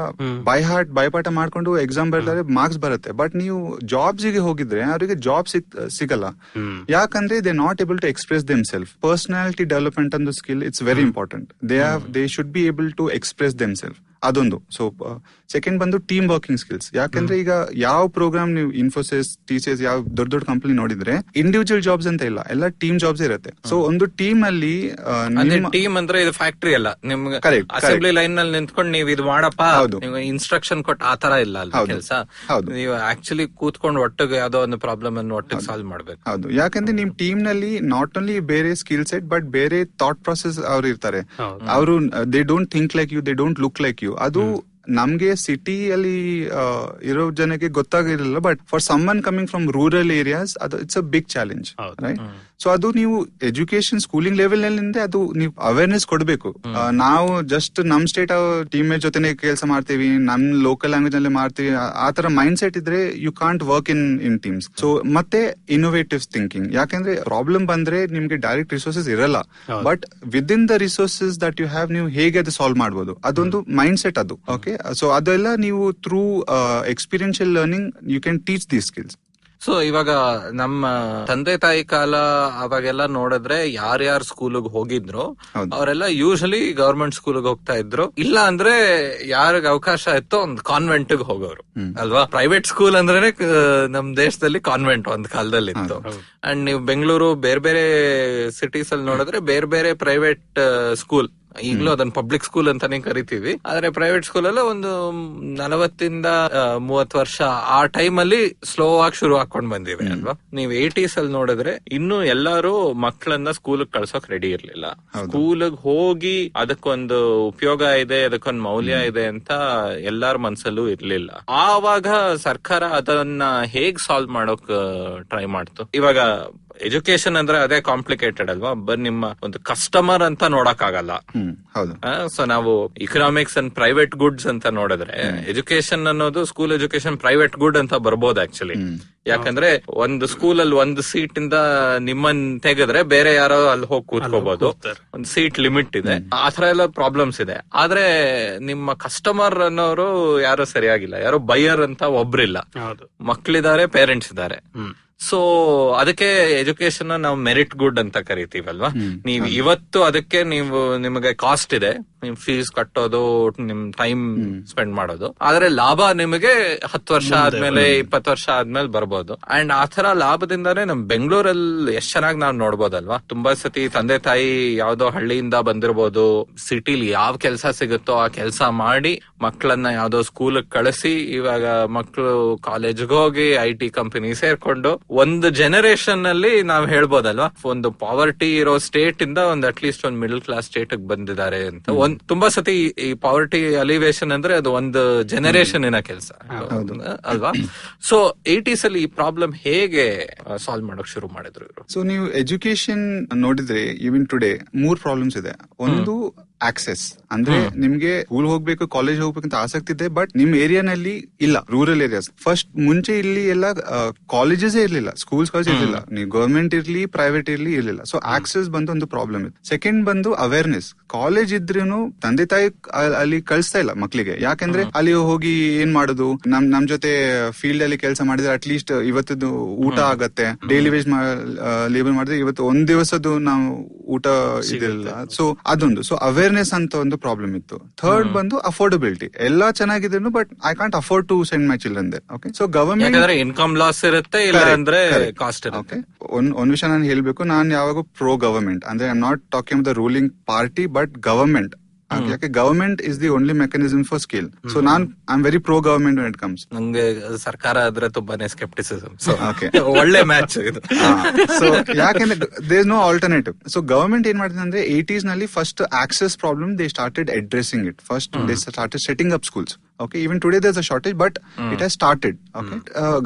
ಬೈಪಾಠ ಮಾಡ್ಕೊಂಡು ಎಕ್ಸಾಮ್ ಬರೆದ್ರೆ ಮಾರ್ಕ್ಸ್ ಬರುತ್ತೆ. ಬಟ್ ನೀವು ಜಾಬ್ಸ್ ಗೆ ಹೋಗಿದ್ರೆ ಅವರಿಗೆ ಜಾಬ್ ಸಿಗಲ್ಲ. ಯಾಕಂದ್ರೆ they not able to express them self. Personality development ಅನ್ನೋ skill it's very important. They should be able to express them self. ಅದೊಂದು. ಸೊ ಸೆಕೆಂಡ್ ಬಂದು ಟೀಮ್ ವರ್ಕಿಂಗ್ ಸ್ಕಿಲ್ಸ್. ಯಾಕಂದ್ರೆ ಈಗ ಯಾವ ಪ್ರೋಗ್ರಾಮ್ ನೀವು ಇನ್ಫೋಸಿಸ್, TCS ಯಾವ ದೊಡ್ಡ ಕಂಪನಿ ನೋಡಿದ್ರೆ ಇಂಡಿವಿಜುವಲ್ ಜಾಬ್ಸ್ ಅಂತ ಇಲ್ಲ, ಎಲ್ಲ ಟೀಮ್ ಜಾಬ್ಸ್ ಇರುತ್ತೆ. ಸೊ ಒಂದು ಟೀಮ್ ಅಲ್ಲಿ ಟೀಮ್ ಅಂದ್ರೆ ಇದು ಫ್ಯಾಕ್ಟರಿ ಅಲ್ಲ, ನಿಮ್ಗೆ ಅಸೆಂಬ್ಲಿ ಲೈನ್ ನಲ್ಲಿ ನಿಂತ್ಕೊಂಡು ನೀವು ಇದು ಮಾಡಪ್ಪ ಇನ್ಸ್ಟ್ರಕ್ಷನ್ ಕೊಟ್ಟು ಆ ತರ ಇಲ್ಲ ಕೆಲಸ. ನೀವು ಆಕ್ಚುಲಿ ಕೂತ್ಕೊಂಡು ಒಟ್ಟಿಗೆ ಯಾವ್ದೋ ಒಂದು ಪ್ರಾಬ್ಲಮ್ ಅನ್ನು ಒಟ್ಟಿಗೆ ಸಾಲ್ವ್ ಮಾಡ್ಬೇಕು. ಹೌದು. ಯಾಕಂದ್ರೆ ನಿಮ್ ಟೀಮ್ ನಲ್ಲಿ ನಾಟ್ ಓನ್ಲಿ ಬೇರೆ ಸ್ಕಿಲ್ ಸೆಟ್ ಬಟ್ ಬೇರೆ ಥಾಟ್ ಪ್ರಾಸೆಸ್ ಅವ್ರು ಇರ್ತಾರೆ. ಅವರು they don't think like you, they don't look like you. ಅದು ನಮ್ಗೆ ಸಿಟಿಯಲ್ಲಿ ಇರೋ ಜನಕ್ಕೆ ಗೊತ್ತಾಗಿರಲಿಲ್ಲ. But for someone coming from rural areas ಅದು it's a big challenge, right? So ಅದು ನೀವು ಎಜುಕೇಶನ್ ಸ್ಕೂಲಿಂಗ್ ಲೆವೆಲ್ ನಲ್ಲಿ ಅದು ನೀವು ಅವೇರ್ನೆಸ್ ಕೊಡಬೇಕು. ನಾವು ಜಸ್ಟ್ ನಮ್ ಸ್ಟೇಟ್ ಟೀಮ್ ಮೇಟ್ ಜೊತೆನೆ ಕೆಲಸ ಮಾಡ್ತೀವಿ, ನಮ್ ಲೋಕಲ್ ಲ್ಯಾಂಗ್ವೇಜ್ ನಲ್ಲಿ ಮಾಡ್ತೀವಿ, ಆ ತರ ಮೈಂಡ್ ಸೆಟ್ ಇದ್ರೆ you can't work in teams. So ಮತ್ತೆ ಇನೋವೇಟಿವ್ ಥಿಂಕಿಂಗ್. ಯಾಕಂದ್ರೆ ಪ್ರಾಬ್ಲಮ್ ಬಂದ್ರೆ ನಿಮ್ಗೆ ಡೈರೆಕ್ಟ್ ರಿಸೋರ್ಸಸ್ ಇರಲ್ಲ, but with in the resources that you have ನೀವು ಹೇಗೆ ಅದು ಸಾಲ್ವ್ ಮಾಡ್ಬೋದು, ಅದೊಂದು ಮೈಂಡ್ ಸೆಟ್ ಅದು. ಓಕೆ. ಸೊ ಅದೆಲ್ಲ ನೀವು through experiential learning you can teach these skills. So ಇವಾಗ ನಮ್ಮ ತಂದೆ ತಾಯಿ ಕಾಲ ಅವಾಗೆಲ್ಲ ನೋಡಿದ್ರೆ ಯಾರ್ಯಾರು ಸ್ಕೂಲಿಗೆ ಹೋಗಿದ್ರು ಅವರೆಲ್ಲ ಯೂಶಲಿ ಗವರ್ಮೆಂಟ್ ಸ್ಕೂಲಿಗೆ ಹೋಗ್ತಾ ಇದ್ರು. ಇಲ್ಲ ಅಂದ್ರೆ ಯಾರಿಗ ಅವಕಾಶ ಇತ್ತು ಒಂದು ಕಾನ್ವೆಂಟ್ ಹೋಗೋರು ಅಲ್ವಾ. ಪ್ರೈವೇಟ್ ಸ್ಕೂಲ್ ಅಂದ್ರೆ ನಮ್ ದೇಶದಲ್ಲಿ ಕಾನ್ವೆಂಟ್ ಒಂದ್ ಕಾಲದಲ್ಲಿ ಇತ್ತು. ಅಂಡ್ ನೀವು ಬೆಂಗಳೂರು ಬೇರೆ ಬೇರೆ ಸಿಟೀಸ್ ಅಲ್ಲಿ ನೋಡಿದ್ರೆ ಬೇರೆ ಬೇರೆ ಪ್ರೈವೇಟ್ ಸ್ಕೂಲ್ ಈಗಲೂ ಅದನ್ನ ಪಬ್ಲಿಕ್ ಸ್ಕೂಲ್ ಅಂತಾನೆ ಕರಿತೀವಿ. ಆದ್ರೆ ಪ್ರೈವೇಟ್ ಸ್ಕೂಲ್ ಅಲ್ಲ ಒಂದು 40-30 ವರ್ಷ ಆ ಟೈಮ್ ಅಲ್ಲಿ ಸ್ಲೋ ಆಗಿ ಶುರು ಹಾಕೊಂಡ್ ಬಂದಿವೆ ಅಲ್ವಾ. ನೀವು 80s ಅಲ್ಲಿ ನೋಡಿದ್ರೆ ಇನ್ನು ಎಲ್ಲಾರು ಮಕ್ಕಳನ್ನ ಸ್ಕೂಲ್ ಕಳ್ಸೋಕ್ ರೆಡಿ ಇರ್ಲಿಲ್ಲ. ಸ್ಕೂಲ್ ಹೋಗಿ ಅದಕ್ಕೊಂದು ಉಪಯೋಗ ಇದೆ, ಅದಕ್ಕೊಂದು ಮೌಲ್ಯ ಇದೆ ಅಂತ ಎಲ್ಲಾರ ಮನ್ಸಲ್ಲೂ ಇರ್ಲಿಲ್ಲ. ಆವಾಗ ಸರ್ಕಾರ ಅದನ್ನ ಹೇಗ್ ಸಾಲ್ವ್ ಮಾಡೋಕ್ ಟ್ರೈ ಮಾಡ್ತು. ಇವಾಗ ಎಜುಕೇಶನ್ ಅಂದ್ರೆ ಅದೇ ಕಾಂಪ್ಲಿಕೇಟೆಡ್ ಅಲ್ವಾ. ನಿಮ್ಮ ಒಂದು ಕಸ್ಟಮರ್ ಅಂತ ನೋಡಕ್ ಆಗಲ್ಲ. ಸೊ ನಾವು ಇಕನಾಮಿಕ್ಸ್ ಅಂಡ್ ಪ್ರೈವೇಟ್ ಗುಡ್ಸ್ ಅಂತ ನೋಡಿದ್ರೆ ಎಜುಕೇಶನ್ ಅನ್ನೋದು ಸ್ಕೂಲ್ ಎಜುಕೇಶನ್ ಪ್ರೈವೇಟ್ ಗುಡ್ ಅಂತ ಬರ್ಬೋದು ಆಕ್ಚುಲಿ. ಯಾಕಂದ್ರೆ ಒಂದು ಸ್ಕೂಲ್ ಅಲ್ಲಿ ಒಂದು ಸೀಟ್ ಇಂದ ನಿಮ್ಮನ್ ತೆಗೆದ್ರೆ ಬೇರೆ ಯಾರೋ ಅಲ್ಲಿ ಹೋಗಿ ಕೂತ್ಕೋಬಹುದು. ಒಂದು ಸೀಟ್ ಲಿಮಿಟ್ ಇದೆ, ಆತರ ಎಲ್ಲ ಪ್ರಾಬ್ಲಮ್ಸ್ ಇದೆ. ಆದ್ರೆ ನಿಮ್ಮ ಕಸ್ಟಮರ್ ಅನ್ನೋರು ಯಾರು ಸರಿಯಾಗಿಲ್ಲ, ಯಾರೋ ಬೈಯರ್ ಅಂತ ಒಬ್ರಿಲ್ಲ. ಮಕ್ಳಿದ್ದಾರೆ, ಪೇರೆಂಟ್ಸ್ ಇದ್ದಾರೆ. ಸೊ ಅದಕ್ಕೆ ಎಜುಕೇಶನ್ ನಾವು ಮೆರಿಟ್ ಗುಡ್ ಅಂತ ಕರಿತೀವಲ್ವಾ. ನೀವು ಇವತ್ತು ಅದಕ್ಕೆ ನಿಮಗೆ ಕಾಸ್ಟ್ ಇದೆ, ನಿಮ್ ಫೀಸ್ ಕಟ್ಟೋದು, ನಿಮ್ ಟೈಮ್ ಸ್ಪೆಂಡ್ ಮಾಡೋದು. ಆದ್ರೆ ಲಾಭ ನಿಮಗೆ 10 ವರ್ಷ ಆದ್ಮೇಲೆ 20 ವರ್ಷ ಆದ್ಮೇಲೆ ಬರ್ಬೋದು. ಅಂಡ್ ಆತರ ಲಾಭದಿಂದಾನೇ ನಮ್ ಬೆಂಗಳೂರಲ್ಲಿ ಎಷ್ಟ್ ಚೆನ್ನಾಗಿ ನಾವ್ ನೋಡ್ಬೋದಲ್ವಾ. ತುಂಬಾ ಸತಿ ತಂದೆ ತಾಯಿ ಯಾವ್ದೋ ಹಳ್ಳಿಯಿಂದ ಬಂದಿರ್ಬೋದು, ಸಿಟಿಲಿ ಯಾವ ಕೆಲ್ಸ ಸಿಗುತ್ತೋ ಆ ಕೆಲ್ಸ ಮಾಡಿ ಮಕ್ಕಳನ್ನ ಯಾವ್ದೋ ಸ್ಕೂಲ್ ಕಳಿಸಿ ಇವಾಗ ಮಕ್ಕಳು ಕಾಲೇಜ್ಗೆ ಹೋಗಿ IT ಕಂಪನಿ ಸೇರ್ಕೊಂಡು ಒಂದು ಜನರೇಷನ್ ಅಲ್ಲಿ ನಾವ್ ಹೇಳ್ಬೋದಲ್ವಾ, ಒಂದು ಪಾವರ್ಟಿ ಇರೋ ಸ್ಟೇಟ್ ಇಂದ ಒಂದು ಅಟ್ಲೀಸ್ಟ್ ಒಂದು ಮಿಡಲ್ ಕ್ಲಾಸ್ ಸ್ಟೇಟ್ ಬಂದಿದ್ದಾರೆ ಅಂತ. ತುಂಬಾ ಸತಿ ಈ ಪಾವರ್ಟಿ ಅಲಿವೇಶನ್ ಅಂದ್ರೆ ಅದು ಒಂದು ಜನರೇಷನ್ ಇನ ಕೆಲಸ ಅಲ್ವಾ. ಸೊ 80s ಅಲ್ಲಿ ಈ ಪ್ರಾಬ್ಲಮ್ ಹೇಗೆ ಸಾಲ್ವ್ ಮಾಡೋಕ್ ಶುರು ಮಾಡಿದ್ರು ಇವರು? ಸೊ ನೀವು ಎಜುಕೇಶನ್ ನೋಡಿದ್ರೆ ಈವನ್ ಟುಡೇ 3 ಪ್ರಾಬ್ಲಮ್ಸ್ ಇದೆ. ಒಂದು ಆಕ್ಸೆಸ್, ಅಂದ್ರೆ ನಿಮ್ಗೆ ಸ್ಕೂಲ್ ಹೋಗ್ಬೇಕು, ಕಾಲೇಜ್ ಹೋಗ್ಬೇಕಂತ ಆಸಕ್ತಿ ಇದೆ, ಬಟ್ ನಿಮ್ ಏರಿಯಾನಲ್ಲಿ ಇಲ್ಲ, ರೂರಲ್ ಏರಿಯಾಸ್. ಫಸ್ಟ್ ಮುಂಚೆ ಇಲ್ಲಿ ಎಲ್ಲ ಕಾಲೇಜಸ್ ಇರ್ಲಿಲ್ಲ, ಸ್ಕೂಲ್ಸ್ ಕಾಲೇಜ್ ಇರ್ಲಿಲ್ಲ, ನೀವು ಗವರ್ಮೆಂಟ್ ಇರ್ಲಿ ಪ್ರೈವೇಟ್ ಇರ್ಲಿಲ್ಲ. ಸೊ ಆಕ್ಸೆಸ್ ಬಂದು ಒಂದು ಪ್ರಾಬ್ಲಮ್ ಇದೆ. ಸೆಕೆಂಡ್ ಬಂದು ಅವೇರ್ನೆಸ್. ಕಾಲೇಜ್ ಇದ್ರೂ ತಂದೆ ತಾಯಿ ಅಲ್ಲಿ ಕಳಿಸ್ತಾ ಇಲ್ಲ ಮಕ್ಳಿಗೆ. ಯಾಕಂದ್ರೆ ಅಲ್ಲಿ ಹೋಗಿ ಏನ್ ಮಾಡುದು, ನಮ್ ಜೊತೆ ಫೀಲ್ಡ್ ಅಲ್ಲಿ ಕೆಲಸ ಮಾಡಿದ್ರೆ ಅಟ್ಲೀಸ್ಟ್ ಇವತ್ತದ್ದು ಊಟ ಆಗತ್ತೆ. ಡೈಲಿ ವೇಜ್ ಲೇಬರ್ ಮಾಡಿದ್ರೆ ಇವತ್ತು ಒಂದ್ ದಿವಸದ್ದು ನಾವು ಊಟ ಇದಿಲ್ಲ. ಸೊ ಅದೊಂದು. ಸೊ ಅವೇರ್ನೆಸ್ ಅಂತ ಒಂದು ಪ್ರಾಬ್ಲಮ್ ಇತ್ತು. ಥರ್ಡ್ ಬಂದು ಅಫೋರ್ಡಬಿಲಿಟಿ. ಎಲ್ಲಾ ಚೆನ್ನಾಗಿದ್ರು but I can't afford to send my children there. Okay, so government income loss ಇರುತ್ತೆ, ಇಲ್ಲ ಅಂದ್ರೆ ಕಾಸ್ಟ್ ಇರುತ್ತೆ. ಒಂದ್ ವಿಷಯ ನಾನು ಹೇಳ್ಬೇಕು, ನಾನು ಯಾವಾಗ ಪ್ರೋ ಗವರ್ಮೆಂಟ್ ಅಂದ್ರೆ I am not talking the ruling party but government. ಯಾಕೆ government is the only mechanism for scale. So ನಾನ್ I am very pro government when it comes. ನಂಗೆ ಸರ್ಕಾರ ಆದ್ರೆ ತುಂಬಾನೇ ಸ್ಕೆಪ್ಟಿಸಿಸಮ್. ಒಳ್ಳೆ ಮ್ಯಾಚ್ ಇದು. ಸೊ ಯಾಕೆಂದ್ರೆ there is no alternative. So government ಏನ್ ಮಾಡಿದೆ ಅಂದ್ರೆ 80s ನಲ್ಲಿ first access problem they started addressing it. First they started setting up schools. Okay, even today there's a shortage, but it has started. Okay,